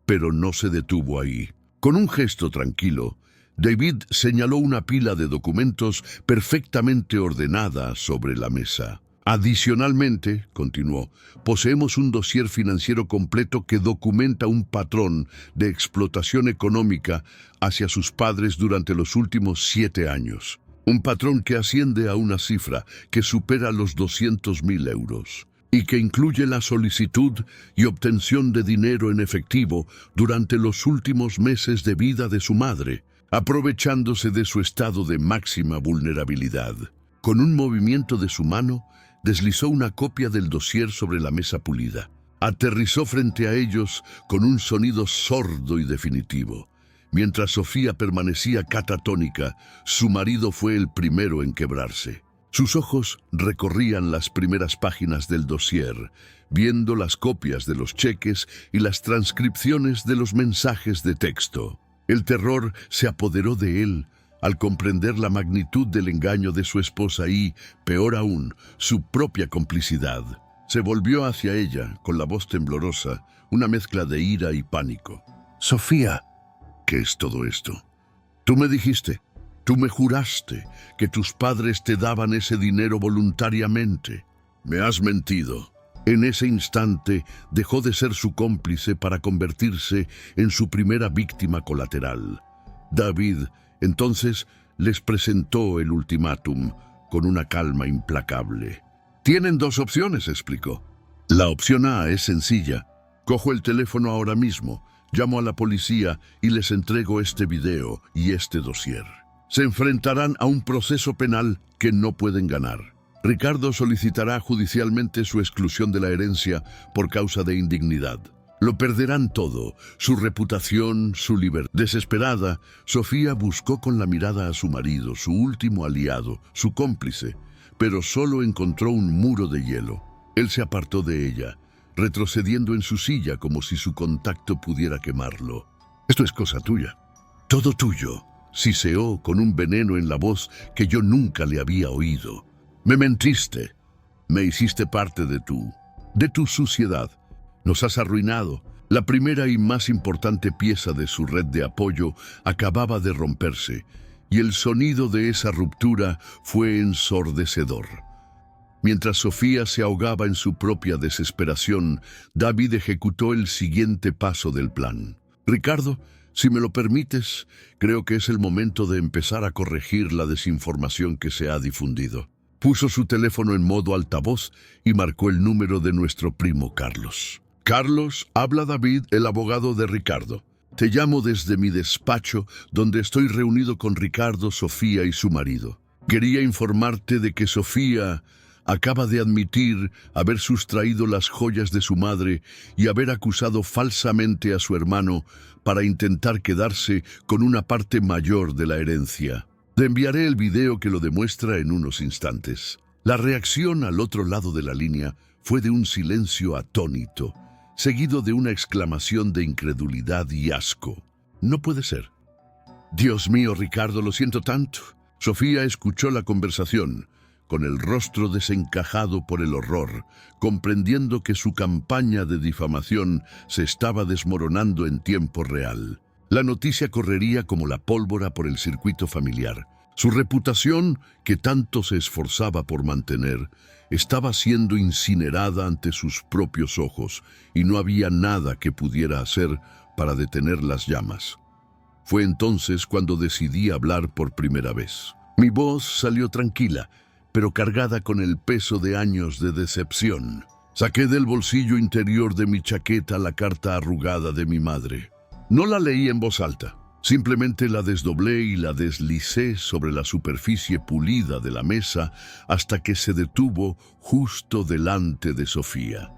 Pero no se detuvo ahí. Con un gesto tranquilo, David señaló una pila de documentos perfectamente ordenada sobre la mesa. Adicionalmente, continuó, poseemos un dossier financiero completo que documenta un patrón de explotación económica hacia sus padres durante los últimos 7 años. Un patrón que asciende a una cifra que supera los 200.000 euros y que incluye la solicitud y obtención de dinero en efectivo durante los últimos meses de vida de su madre, aprovechándose de su estado de máxima vulnerabilidad. Con un movimiento de su mano, deslizó una copia del dossier sobre la mesa pulida. Aterrizó frente a ellos con un sonido sordo y definitivo. Mientras Sofía permanecía catatónica, su marido fue el primero en quebrarse. Sus ojos recorrían las primeras páginas del dossier, viendo las copias de los cheques y las transcripciones de los mensajes de texto. El terror se apoderó de él al comprender la magnitud del engaño de su esposa y, peor aún, su propia complicidad. Se volvió hacia ella, con la voz temblorosa, una mezcla de ira y pánico. «Sofía, ¿qué es todo esto? Tú me dijiste, tú me juraste que tus padres te daban ese dinero voluntariamente. Me has mentido». En ese instante dejó de ser su cómplice para convertirse en su primera víctima colateral. David entonces les presentó el ultimátum con una calma implacable. «Tienen dos opciones», explicó. «La opción A es sencilla. Cojo el teléfono ahora mismo, llamo a la policía y les entrego este video y este dossier. Se enfrentarán a un proceso penal que no pueden ganar. Ricardo solicitará judicialmente su exclusión de la herencia por causa de indignidad. Lo perderán todo, su reputación, su libertad». Desesperada, Sofía buscó con la mirada a su marido, su último aliado, su cómplice, pero solo encontró un muro de hielo. Él se apartó de ella, retrocediendo en su silla como si su contacto pudiera quemarlo. «Esto es cosa tuya, todo tuyo», siseó con un veneno en la voz que yo nunca le había oído. «Me mentiste, me hiciste parte de tu suciedad. Nos has arruinado». La primera y más importante pieza de su red de apoyo acababa de romperse, y el sonido de esa ruptura fue ensordecedor. Mientras Sofía se ahogaba en su propia desesperación, David ejecutó el siguiente paso del plan. «Ricardo, si me lo permites, creo que es el momento de empezar a corregir la desinformación que se ha difundido». Puso su teléfono en modo altavoz y marcó el número de nuestro primo Carlos. «Carlos, habla David, el abogado de Ricardo. Te llamo desde mi despacho, donde estoy reunido con Ricardo, Sofía y su marido. Quería informarte de que Sofía acaba de admitir haber sustraído las joyas de su madre y haber acusado falsamente a su hermano para intentar quedarse con una parte mayor de la herencia. Te enviaré el video que lo demuestra en unos instantes». La reacción al otro lado de la línea fue de un silencio atónito, seguido de una exclamación de incredulidad y asco. «No puede ser». «Dios mío, Ricardo, lo siento tanto». Sofía escuchó la conversación, con el rostro desencajado por el horror, comprendiendo que su campaña de difamación se estaba desmoronando en tiempo real. La noticia correría como la pólvora por el circuito familiar. Su reputación, que tanto se esforzaba por mantener, estaba siendo incinerada ante sus propios ojos y no había nada que pudiera hacer para detener las llamas. Fue entonces cuando decidí hablar por primera vez. Mi voz salió tranquila, pero cargada con el peso de años de decepción. Saqué del bolsillo interior de mi chaqueta la carta arrugada de mi madre. No la leí en voz alta, simplemente la desdoblé y la deslicé sobre la superficie pulida de la mesa hasta que se detuvo justo delante de Sofía.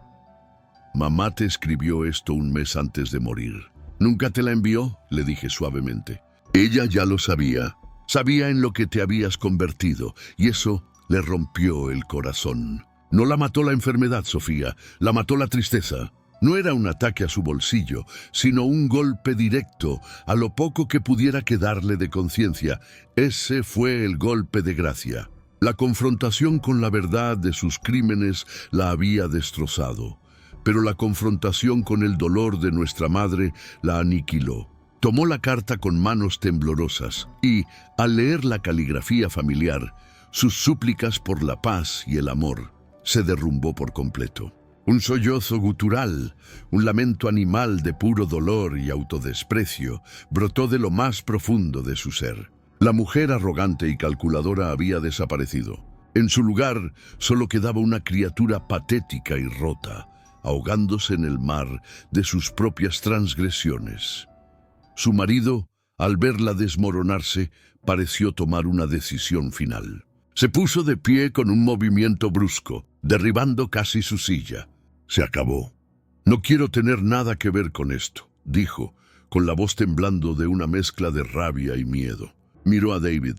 «Mamá te escribió esto un mes antes de morir». «¿Nunca te la envió?», le dije suavemente. «Ella ya lo sabía. Sabía en lo que te habías convertido, y eso le rompió el corazón. No la mató la enfermedad, Sofía, la mató la tristeza». No era un ataque a su bolsillo, sino un golpe directo a lo poco que pudiera quedarle de conciencia. Ese fue el golpe de gracia. La confrontación con la verdad de sus crímenes la había destrozado, pero la confrontación con el dolor de nuestra madre la aniquiló. Tomó la carta con manos temblorosas y, al leer la caligrafía familiar, sus súplicas por la paz y el amor, se derrumbó por completo. Un sollozo gutural, un lamento animal de puro dolor y autodesprecio, brotó de lo más profundo de su ser. La mujer arrogante y calculadora había desaparecido. En su lugar solo quedaba una criatura patética y rota, ahogándose en el mar de sus propias transgresiones. Su marido, al verla desmoronarse, pareció tomar una decisión final. Se puso de pie con un movimiento brusco. derribando casi su silla. Se acabó. No quiero tener nada que ver con esto, dijo, con la voz temblando de una mezcla de rabia y miedo. Miró a David.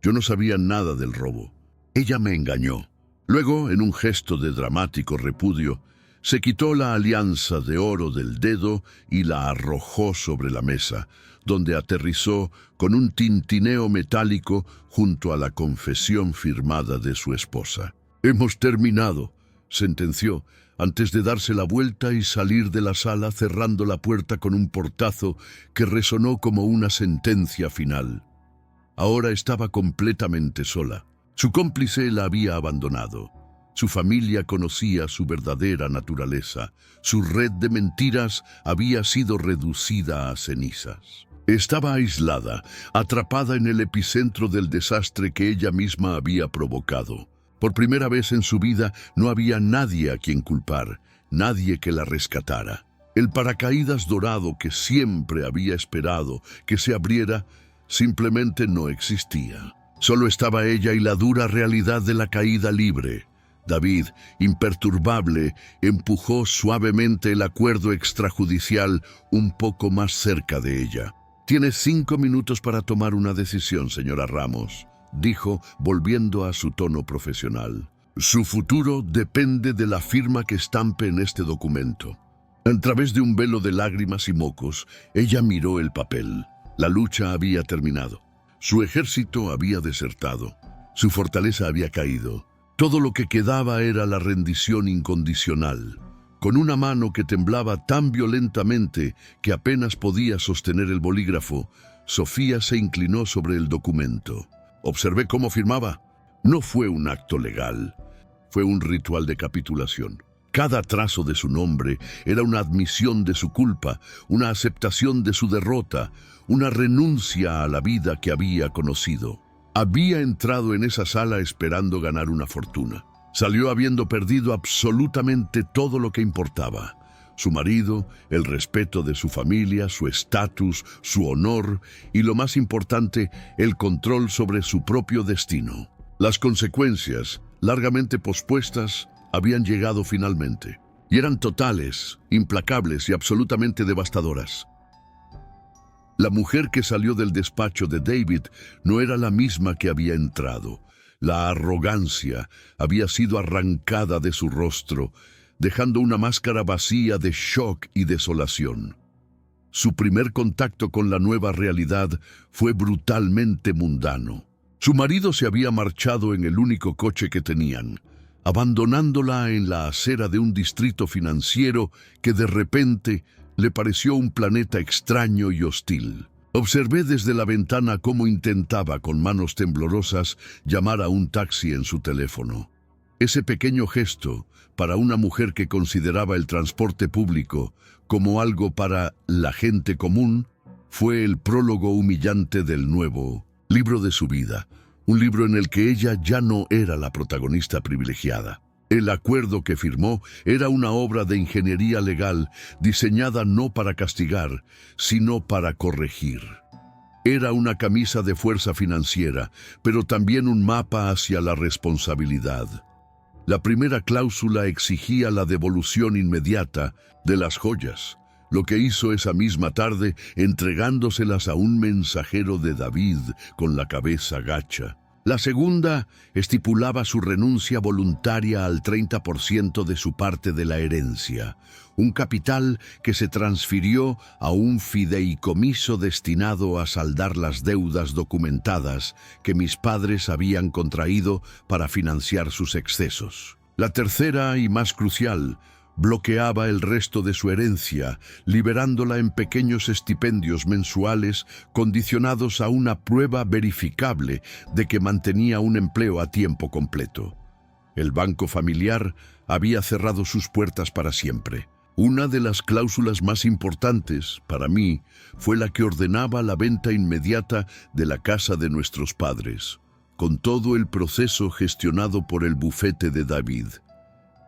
Yo no sabía nada del robo. Ella me engañó. Luego, en un gesto de dramático repudio, se quitó la alianza de oro del dedo y la arrojó sobre la mesa, donde aterrizó con un tintineo metálico junto a la confesión firmada de su esposa. «Hemos terminado», sentenció, antes de darse la vuelta y salir de la sala cerrando la puerta con un portazo que resonó como una sentencia final. Ahora estaba completamente sola. Su cómplice la había abandonado. Su familia conocía su verdadera naturaleza. Su red de mentiras había sido reducida a cenizas. Estaba aislada, atrapada en el epicentro del desastre que ella misma había provocado. Por primera vez en su vida no había nadie a quien culpar, nadie que la rescatara. El paracaídas dorado que siempre había esperado que se abriera simplemente no existía. Solo estaba ella y la dura realidad de la caída libre. David, imperturbable, empujó suavemente el acuerdo extrajudicial un poco más cerca de ella. «Tiene 5 minutos para tomar una decisión, señora Ramos», dijo, volviendo a su tono profesional. «Su futuro depende de la firma que estampe en este documento». A través de un velo de lágrimas y mocos, ella miró el papel. La lucha había terminado. Su ejército había desertado. Su fortaleza había caído. Todo lo que quedaba era la rendición incondicional. Con una mano que temblaba tan violentamente que apenas podía sostener el bolígrafo, Sofía se inclinó sobre el documento. Observé cómo firmaba. No fue un acto legal. Fue un ritual de capitulación. Cada trazo de su nombre era una admisión de su culpa, una aceptación de su derrota, una renuncia a la vida que había conocido. Había entrado en esa sala esperando ganar una fortuna. Salió habiendo perdido absolutamente todo lo que importaba. Su marido, el respeto de su familia, su estatus, su honor y, lo más importante, el control sobre su propio destino. Las consecuencias, largamente pospuestas, habían llegado finalmente, y eran totales, implacables y absolutamente devastadoras. La mujer que salió del despacho de David no era la misma que había entrado. La arrogancia había sido arrancada de su rostro, dejando una máscara vacía de shock y desolación. Su primer contacto con la nueva realidad fue brutalmente mundano. Su marido se había marchado en el único coche que tenían, abandonándola en la acera de un distrito financiero que de repente le pareció un planeta extraño y hostil. Observé desde la ventana cómo intentaba con manos temblorosas llamar a un taxi en su teléfono. Ese pequeño gesto, para una mujer que consideraba el transporte público como algo para la gente común, fue el prólogo humillante del nuevo libro de su vida. Un libro en el que ella ya no era la protagonista privilegiada. El acuerdo que firmó era una obra de ingeniería legal diseñada no para castigar, sino para corregir. Era una camisa de fuerza financiera, pero también un mapa hacia la responsabilidad. La primera cláusula exigía la devolución inmediata de las joyas, lo que hizo esa misma tarde entregándoselas a un mensajero de David con la cabeza gacha. La segunda estipulaba su renuncia voluntaria al 30% de su parte de la herencia, un capital que se transfirió a un fideicomiso destinado a saldar las deudas documentadas que mis padres habían contraído para financiar sus excesos. La tercera y más crucial bloqueaba el resto de su herencia, liberándola en pequeños estipendios mensuales condicionados a una prueba verificable de que mantenía un empleo a tiempo completo. El banco familiar había cerrado sus puertas para siempre. Una de las cláusulas más importantes, para mí, fue la que ordenaba la venta inmediata de la casa de nuestros padres, con todo el proceso gestionado por el bufete de David.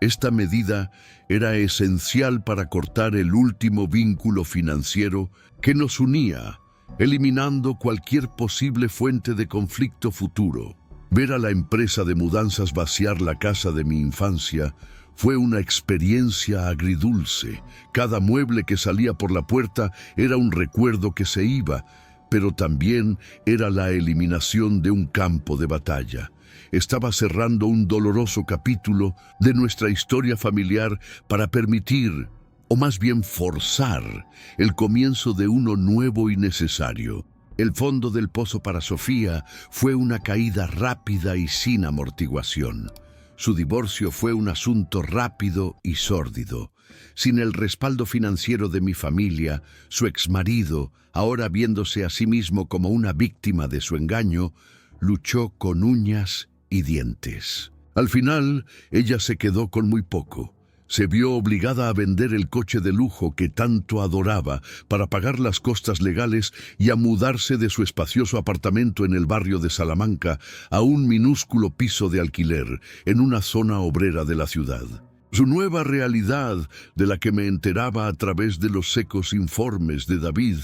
Esta medida era esencial para cortar el último vínculo financiero que nos unía, eliminando cualquier posible fuente de conflicto futuro. Ver a la empresa de mudanzas vaciar la casa de mi infancia fue una experiencia agridulce. Cada mueble que salía por la puerta era un recuerdo que se iba, pero también era la eliminación de un campo de batalla. Estaba cerrando un doloroso capítulo de nuestra historia familiar para permitir, o más bien forzar, el comienzo de uno nuevo y necesario. El fondo del pozo para Sofía fue una caída rápida y sin amortiguación. Su divorcio fue un asunto rápido y sórdido. Sin el respaldo financiero de mi familia, su exmarido, ahora viéndose a sí mismo como una víctima de su engaño, luchó con uñas y dientes. Al final, ella se quedó con muy poco. Se vio obligada a vender el coche de lujo que tanto adoraba para pagar las costas legales y a mudarse de su espacioso apartamento en el barrio de Salamanca a un minúsculo piso de alquiler en una zona obrera de la ciudad. Su nueva realidad, de la que me enteraba a través de los secos informes de David,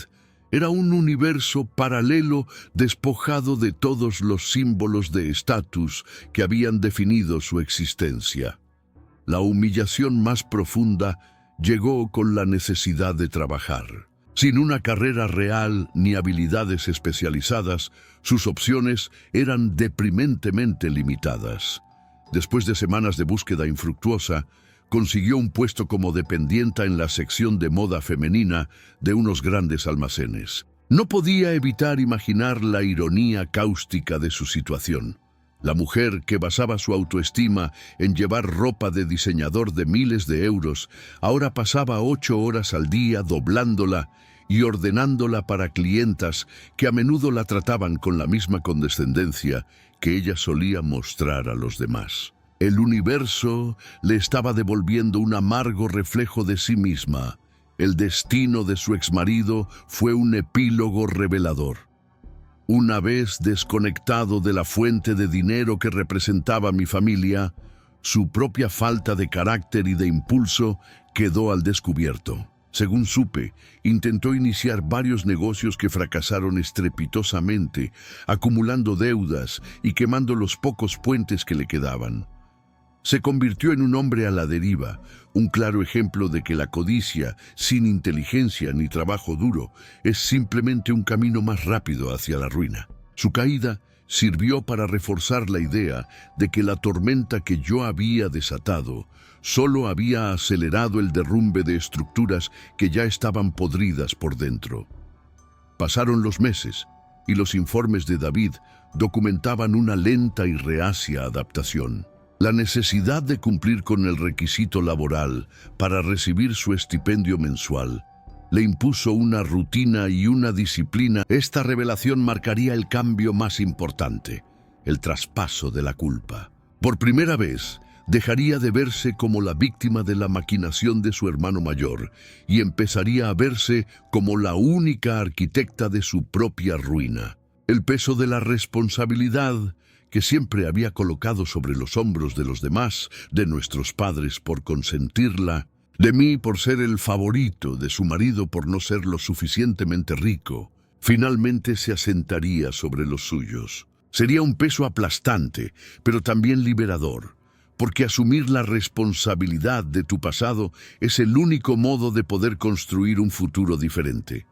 era un universo paralelo despojado de todos los símbolos de estatus que habían definido su existencia. La humillación más profunda llegó con la necesidad de trabajar. Sin una carrera real ni habilidades especializadas, sus opciones eran deprimentemente limitadas. Después de semanas de búsqueda infructuosa, consiguió un puesto como dependienta en la sección de moda femenina de unos grandes almacenes. No podía evitar imaginar la ironía cáustica de su situación. La mujer que basaba su autoestima en llevar ropa de diseñador de miles de euros, ahora pasaba 8 horas al día doblándola y ordenándola para clientas que a menudo la trataban con la misma condescendencia que ella solía mostrar a los demás. El universo le estaba devolviendo un amargo reflejo de sí misma. El destino de su exmarido fue un epílogo revelador. Una vez desconectado de la fuente de dinero que representaba mi familia, su propia falta de carácter y de impulso quedó al descubierto. Según supe, intentó iniciar varios negocios que fracasaron estrepitosamente, acumulando deudas y quemando los pocos puentes que le quedaban. Se convirtió en un hombre a la deriva, un claro ejemplo de que la codicia, sin inteligencia ni trabajo duro, es simplemente un camino más rápido hacia la ruina. Su caída sirvió para reforzar la idea de que la tormenta que yo había desatado solo había acelerado el derrumbe de estructuras que ya estaban podridas por dentro. Pasaron los meses y los informes de David documentaban una lenta y reacia adaptación. La necesidad de cumplir con el requisito laboral para recibir su estipendio mensual le impuso una rutina y una disciplina. Esta revelación marcaría el cambio más importante, el traspaso de la culpa. Por primera vez, dejaría de verse como la víctima de la maquinación de su hermano mayor y empezaría a verse como la única arquitecta de su propia ruina. El peso de la responsabilidad que siempre había colocado sobre los hombros de los demás, de nuestros padres por consentirla, de mí por ser el favorito, de su marido por no ser lo suficientemente rico, finalmente se asentaría sobre los suyos. Sería un peso aplastante, pero también liberador, porque asumir la responsabilidad de tu pasado es el único modo de poder construir un futuro diferente.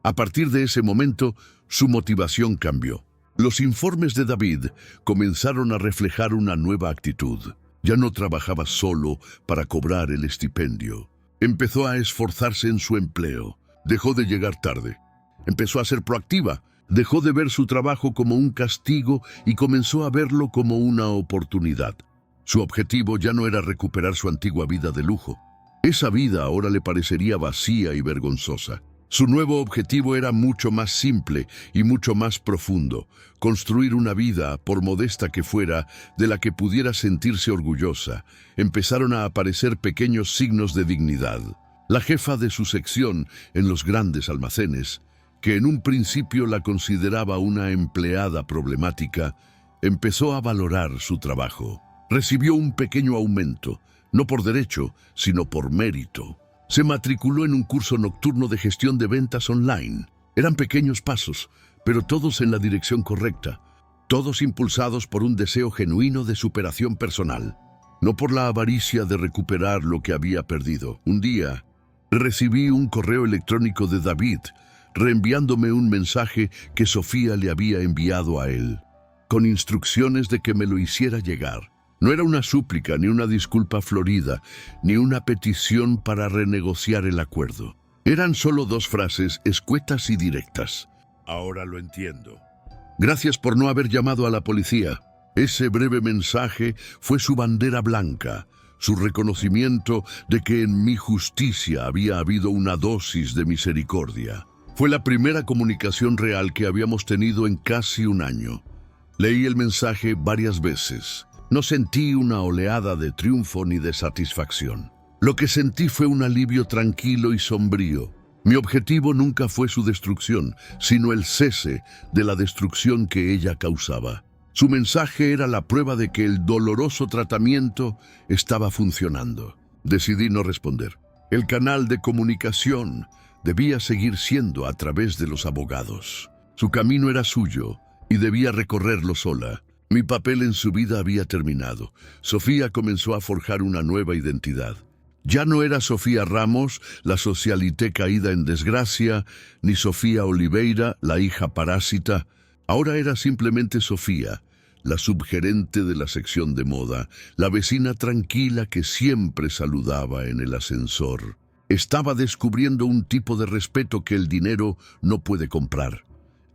A partir de ese momento, su motivación cambió. Los informes de David comenzaron a reflejar una nueva actitud. Ya no trabajaba solo para cobrar el estipendio. Empezó a esforzarse en su empleo. Dejó de llegar tarde. Empezó a ser proactiva. Dejó de ver su trabajo como un castigo y comenzó a verlo como una oportunidad. Su objetivo ya no era recuperar su antigua vida de lujo. Esa vida ahora le parecería vacía y vergonzosa. Su nuevo objetivo era mucho más simple y mucho más profundo: construir una vida, por modesta que fuera, de la que pudiera sentirse orgullosa. Empezaron a aparecer pequeños signos de dignidad. La jefa de su sección en los grandes almacenes, que en un principio la consideraba una empleada problemática, empezó a valorar su trabajo. Recibió un pequeño aumento, no por derecho, sino por mérito. Se matriculó en un curso nocturno de gestión de ventas online. Eran pequeños pasos, pero todos en la dirección correcta. todos impulsados por un deseo genuino de superación personal, no por la avaricia de recuperar lo que había perdido. Un día, recibí un correo electrónico de David, reenviándome un mensaje que Sofía le había enviado a él, con instrucciones de que me lo hiciera llegar. No era una súplica, ni una disculpa florida, ni una petición para renegociar el acuerdo. Eran solo dos frases escuetas y directas. Ahora lo entiendo. Gracias por no haber llamado a la policía. Ese breve mensaje fue su bandera blanca, su reconocimiento de que en mi justicia había habido una dosis de misericordia. Fue la primera comunicación real que habíamos tenido en casi un año. Leí el mensaje varias veces. No sentí una oleada de triunfo ni de satisfacción. Lo que sentí fue un alivio tranquilo y sombrío. Mi objetivo nunca fue su destrucción, sino el cese de la destrucción que ella causaba. Su mensaje era la prueba de que el doloroso tratamiento estaba funcionando. Decidí no responder. El canal de comunicación debía seguir siendo a través de los abogados. Su camino era suyo y debía recorrerlo sola. Mi papel en su vida había terminado. Sofía comenzó a forjar una nueva identidad. Ya no era Sofía Ramos, la socialité caída en desgracia, ni Sofía Oliveira, la hija parásita. Ahora era simplemente Sofía, la subgerente de la sección de moda, la vecina tranquila que siempre saludaba en el ascensor. Estaba descubriendo un tipo de respeto que el dinero no puede comprar.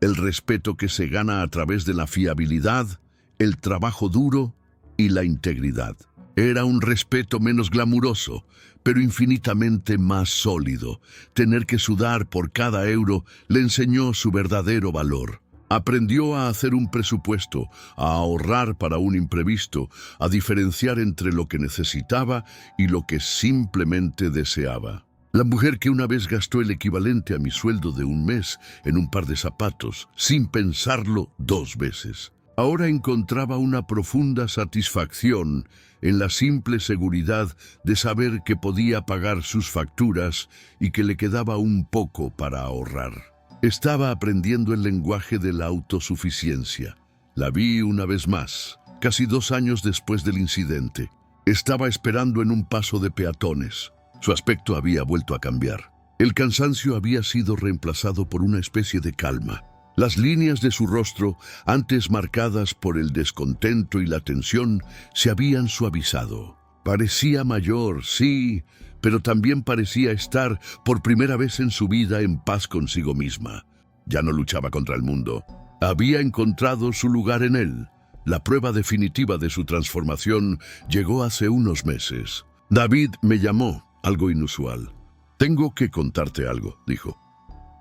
El respeto que se gana a través de la fiabilidad, el trabajo duro y la integridad. Era un respeto menos glamuroso, pero infinitamente más sólido. Tener que sudar por cada euro le enseñó su verdadero valor. Aprendió a hacer un presupuesto, a ahorrar para un imprevisto, a diferenciar entre lo que necesitaba y lo que simplemente deseaba. La mujer que una vez gastó el equivalente a mi sueldo de un mes en un par de zapatos, sin pensarlo 2 veces. Ahora encontraba una profunda satisfacción en la simple seguridad de saber que podía pagar sus facturas y que le quedaba un poco para ahorrar. Estaba aprendiendo el lenguaje de la autosuficiencia. La vi una vez más, casi 2 años después del incidente. Estaba esperando en un paso de peatones. Su aspecto había vuelto a cambiar. El cansancio había sido reemplazado por una especie de calma. Las líneas de su rostro, antes marcadas por el descontento y la tensión, se habían suavizado. Parecía mayor, sí, pero también parecía estar, por primera vez en su vida, en paz consigo misma. Ya no luchaba contra el mundo. Había encontrado su lugar en él. La prueba definitiva de su transformación llegó hace unos meses. David me llamó, algo inusual. «Tengo que contarte algo», dijo.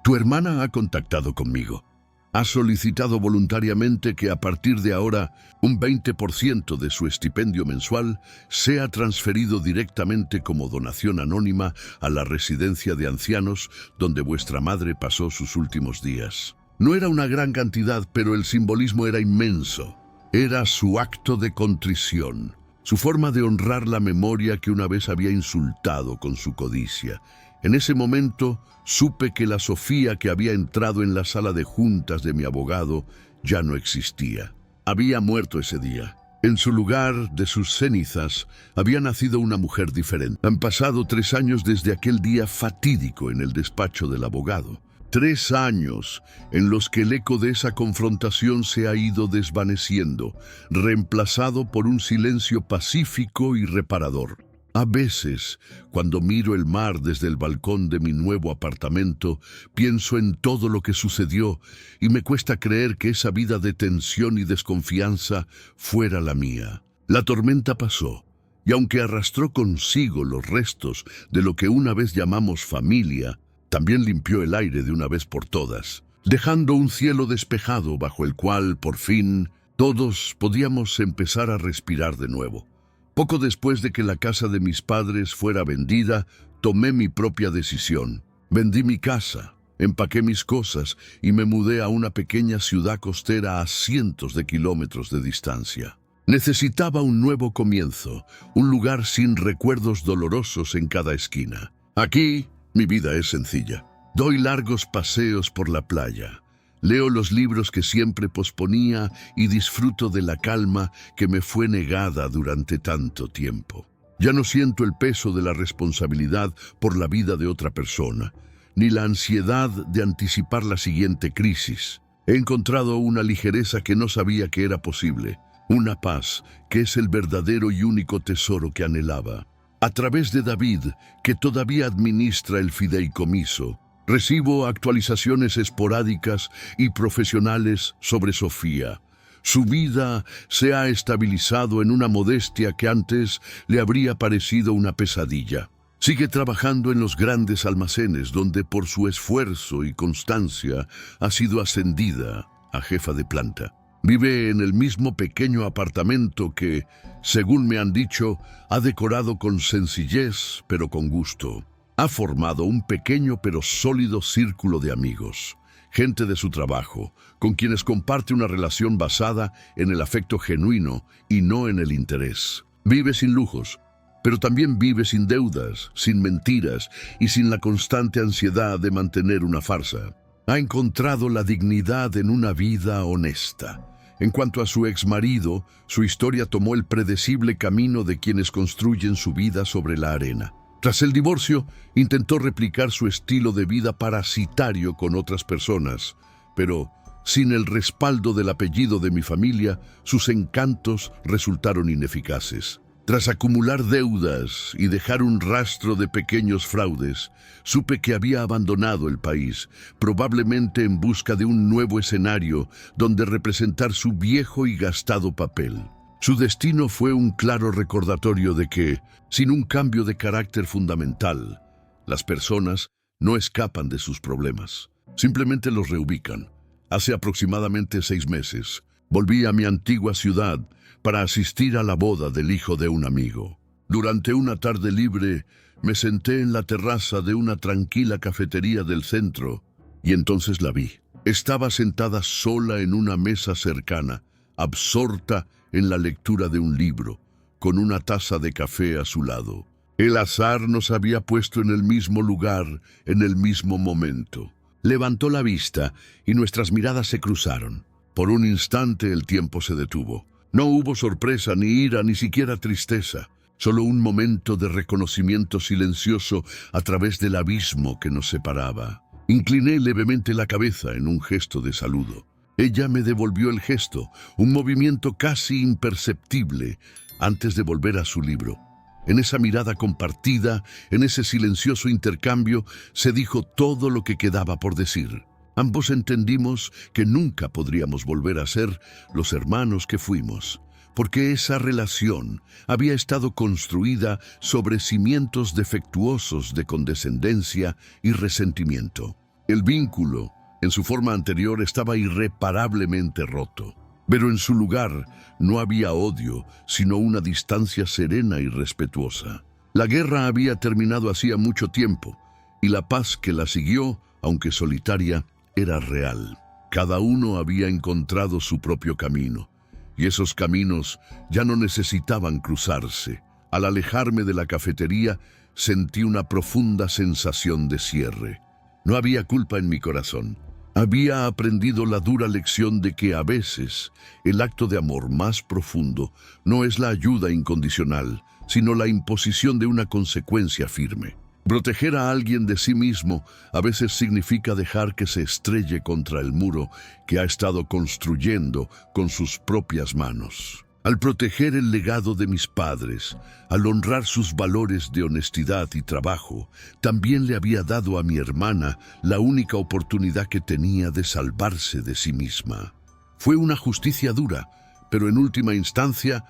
«Tu hermana ha contactado conmigo. Ha solicitado voluntariamente que a partir de ahora un 20% de su estipendio mensual sea transferido directamente como donación anónima a la residencia de ancianos donde vuestra madre pasó sus últimos días». No era una gran cantidad, pero el simbolismo era inmenso. Era su acto de contrición, su forma de honrar la memoria que una vez había insultado con su codicia. En ese momento supe que la Sofía que había entrado en la sala de juntas de mi abogado ya no existía. Había muerto ese día. En su lugar, de sus cenizas, había nacido una mujer diferente. Han pasado 3 años desde aquel día fatídico en el despacho del abogado. 3 años en los que el eco de esa confrontación se ha ido desvaneciendo, reemplazado por un silencio pacífico y reparador. A veces, cuando miro el mar desde el balcón de mi nuevo apartamento, pienso en todo lo que sucedió y me cuesta creer que esa vida de tensión y desconfianza fuera la mía. La tormenta pasó, y aunque arrastró consigo los restos de lo que una vez llamamos familia, también limpió el aire de una vez por todas, dejando un cielo despejado bajo el cual, por fin, todos podíamos empezar a respirar de nuevo. Poco después de que la casa de mis padres fuera vendida, tomé mi propia decisión. Vendí mi casa, empaqué mis cosas y me mudé a una pequeña ciudad costera a cientos de kilómetros de distancia. Necesitaba un nuevo comienzo, un lugar sin recuerdos dolorosos en cada esquina. Aquí, mi vida es sencilla. Doy largos paseos por la playa. Leo los libros que siempre posponía y disfruto de la calma que me fue negada durante tanto tiempo. Ya no siento el peso de la responsabilidad por la vida de otra persona, ni la ansiedad de anticipar la siguiente crisis. He encontrado una ligereza que no sabía que era posible, una paz que es el verdadero y único tesoro que anhelaba. A través de David, que todavía administra el fideicomiso, recibo actualizaciones esporádicas y profesionales sobre Sofía. Su vida se ha estabilizado en una modestia que antes le habría parecido una pesadilla. Sigue trabajando en los grandes almacenes donde por su esfuerzo y constancia ha sido ascendida a jefa de planta. Vive en el mismo pequeño apartamento que, según me han dicho, ha decorado con sencillez pero con gusto. Ha formado un pequeño pero sólido círculo de amigos, gente de su trabajo, con quienes comparte una relación basada en el afecto genuino y no en el interés. Vive sin lujos, pero también vive sin deudas, sin mentiras y sin la constante ansiedad de mantener una farsa. Ha encontrado la dignidad en una vida honesta. En cuanto a su exmarido, su historia tomó el predecible camino de quienes construyen su vida sobre la arena. Tras el divorcio, intentó replicar su estilo de vida parasitario con otras personas, pero sin el respaldo del apellido de mi familia, sus encantos resultaron ineficaces. Tras acumular deudas y dejar un rastro de pequeños fraudes, supe que había abandonado el país, probablemente en busca de un nuevo escenario donde representar su viejo y gastado papel. Su destino fue un claro recordatorio de que, sin un cambio de carácter fundamental, las personas no escapan de sus problemas, simplemente los reubican. Hace aproximadamente 6 meses, volví a mi antigua ciudad para asistir a la boda del hijo de un amigo. Durante una tarde libre, me senté en la terraza de una tranquila cafetería del centro y entonces la vi. Estaba sentada sola en una mesa cercana, absorta en la lectura de un libro, con una taza de café a su lado. El azar nos había puesto en el mismo lugar, en el mismo momento. Levantó la vista y nuestras miradas se cruzaron. Por un instante el tiempo se detuvo. No hubo sorpresa, ni ira, ni siquiera tristeza. Solo un momento de reconocimiento silencioso a través del abismo que nos separaba. Incliné levemente la cabeza en un gesto de saludo. Ella me devolvió el gesto, un movimiento casi imperceptible, antes de volver a su libro. En esa mirada compartida, en ese silencioso intercambio, se dijo todo lo que quedaba por decir. Ambos entendimos que nunca podríamos volver a ser los hermanos que fuimos, porque esa relación había estado construida sobre cimientos defectuosos de condescendencia y resentimiento. El vínculo, en su forma anterior, estaba irreparablemente roto, pero en su lugar no había odio, sino una distancia serena y respetuosa. La guerra había terminado hacía mucho tiempo, y la paz que la siguió, aunque solitaria, era real. Cada uno había encontrado su propio camino, y esos caminos ya no necesitaban cruzarse. Al alejarme de la cafetería, sentí una profunda sensación de cierre. No había culpa en mi corazón. Había aprendido la dura lección de que a veces el acto de amor más profundo no es la ayuda incondicional, sino la imposición de una consecuencia firme. Proteger a alguien de sí mismo a veces significa dejar que se estrelle contra el muro que ha estado construyendo con sus propias manos. Al proteger el legado de mis padres, al honrar sus valores de honestidad y trabajo, también le había dado a mi hermana la única oportunidad que tenía de salvarse de sí misma. Fue una justicia dura, pero en última instancia,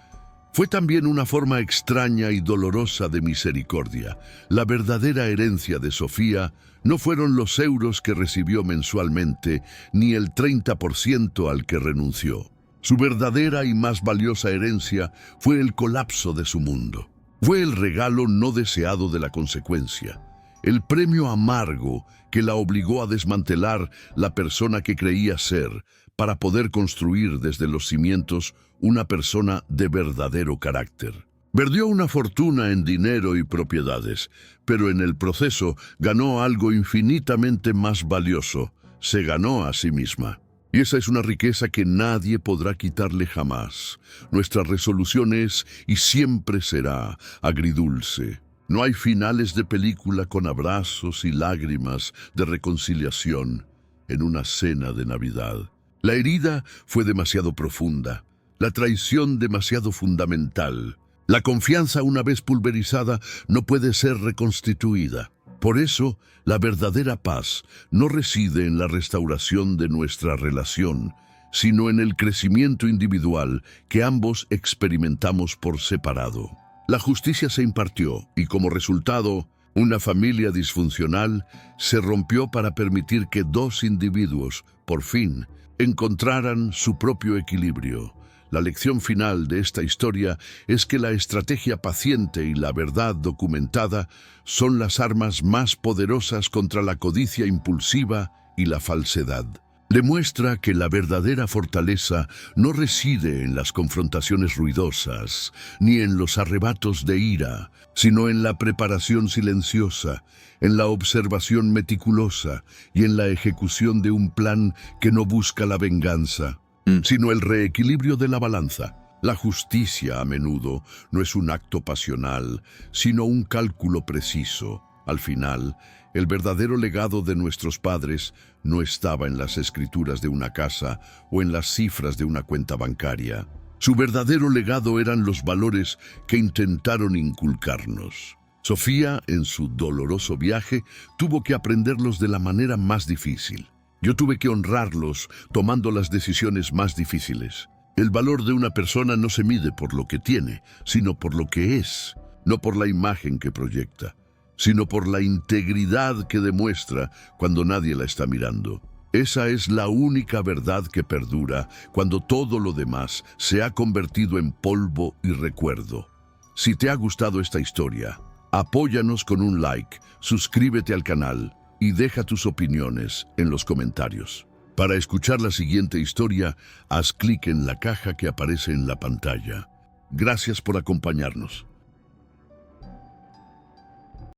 fue también una forma extraña y dolorosa de misericordia. La verdadera herencia de Sofía no fueron los euros que recibió mensualmente, ni el 30% al que renunció. Su verdadera y más valiosa herencia fue el colapso de su mundo. Fue el regalo no deseado de la consecuencia, el premio amargo que la obligó a desmantelar la persona que creía ser, para poder construir desde los cimientos una persona de verdadero carácter. Perdió una fortuna en dinero y propiedades, pero en el proceso ganó algo infinitamente más valioso: se ganó a sí misma. Y esa es una riqueza que nadie podrá quitarle jamás. Nuestra resolución es y siempre será agridulce. No hay finales de película con abrazos y lágrimas de reconciliación en una cena de Navidad. La herida fue demasiado profunda, la traición demasiado fundamental. La confianza, una vez pulverizada, no puede ser reconstituida. Por eso, la verdadera paz no reside en la restauración de nuestra relación, sino en el crecimiento individual que ambos experimentamos por separado. La justicia se impartió y, como resultado, una familia disfuncional se rompió para permitir que dos individuos, por fin, encontraran su propio equilibrio. La lección final de esta historia es que la estrategia paciente y la verdad documentada son las armas más poderosas contra la codicia impulsiva y la falsedad. Demuestra que la verdadera fortaleza no reside en las confrontaciones ruidosas, ni en los arrebatos de ira, sino en la preparación silenciosa, en la observación meticulosa y en la ejecución de un plan que no busca la venganza, sino el reequilibrio de la balanza. La justicia, a menudo, no es un acto pasional, sino un cálculo preciso. Al final, el verdadero legado de nuestros padres no estaba en las escrituras de una casa o en las cifras de una cuenta bancaria. Su verdadero legado eran los valores que intentaron inculcarnos. Sofía, en su doloroso viaje, tuvo que aprenderlos de la manera más difícil. Yo tuve que honrarlos tomando las decisiones más difíciles. El valor de una persona no se mide por lo que tiene, sino por lo que es, no por la imagen que proyecta, sino por la integridad que demuestra cuando nadie la está mirando. Esa es la única verdad que perdura cuando todo lo demás se ha convertido en polvo y recuerdo. Si te ha gustado esta historia, apóyanos con un like, suscríbete al canal y deja tus opiniones en los comentarios. Para escuchar la siguiente historia, haz clic en la caja que aparece en la pantalla. Gracias por acompañarnos.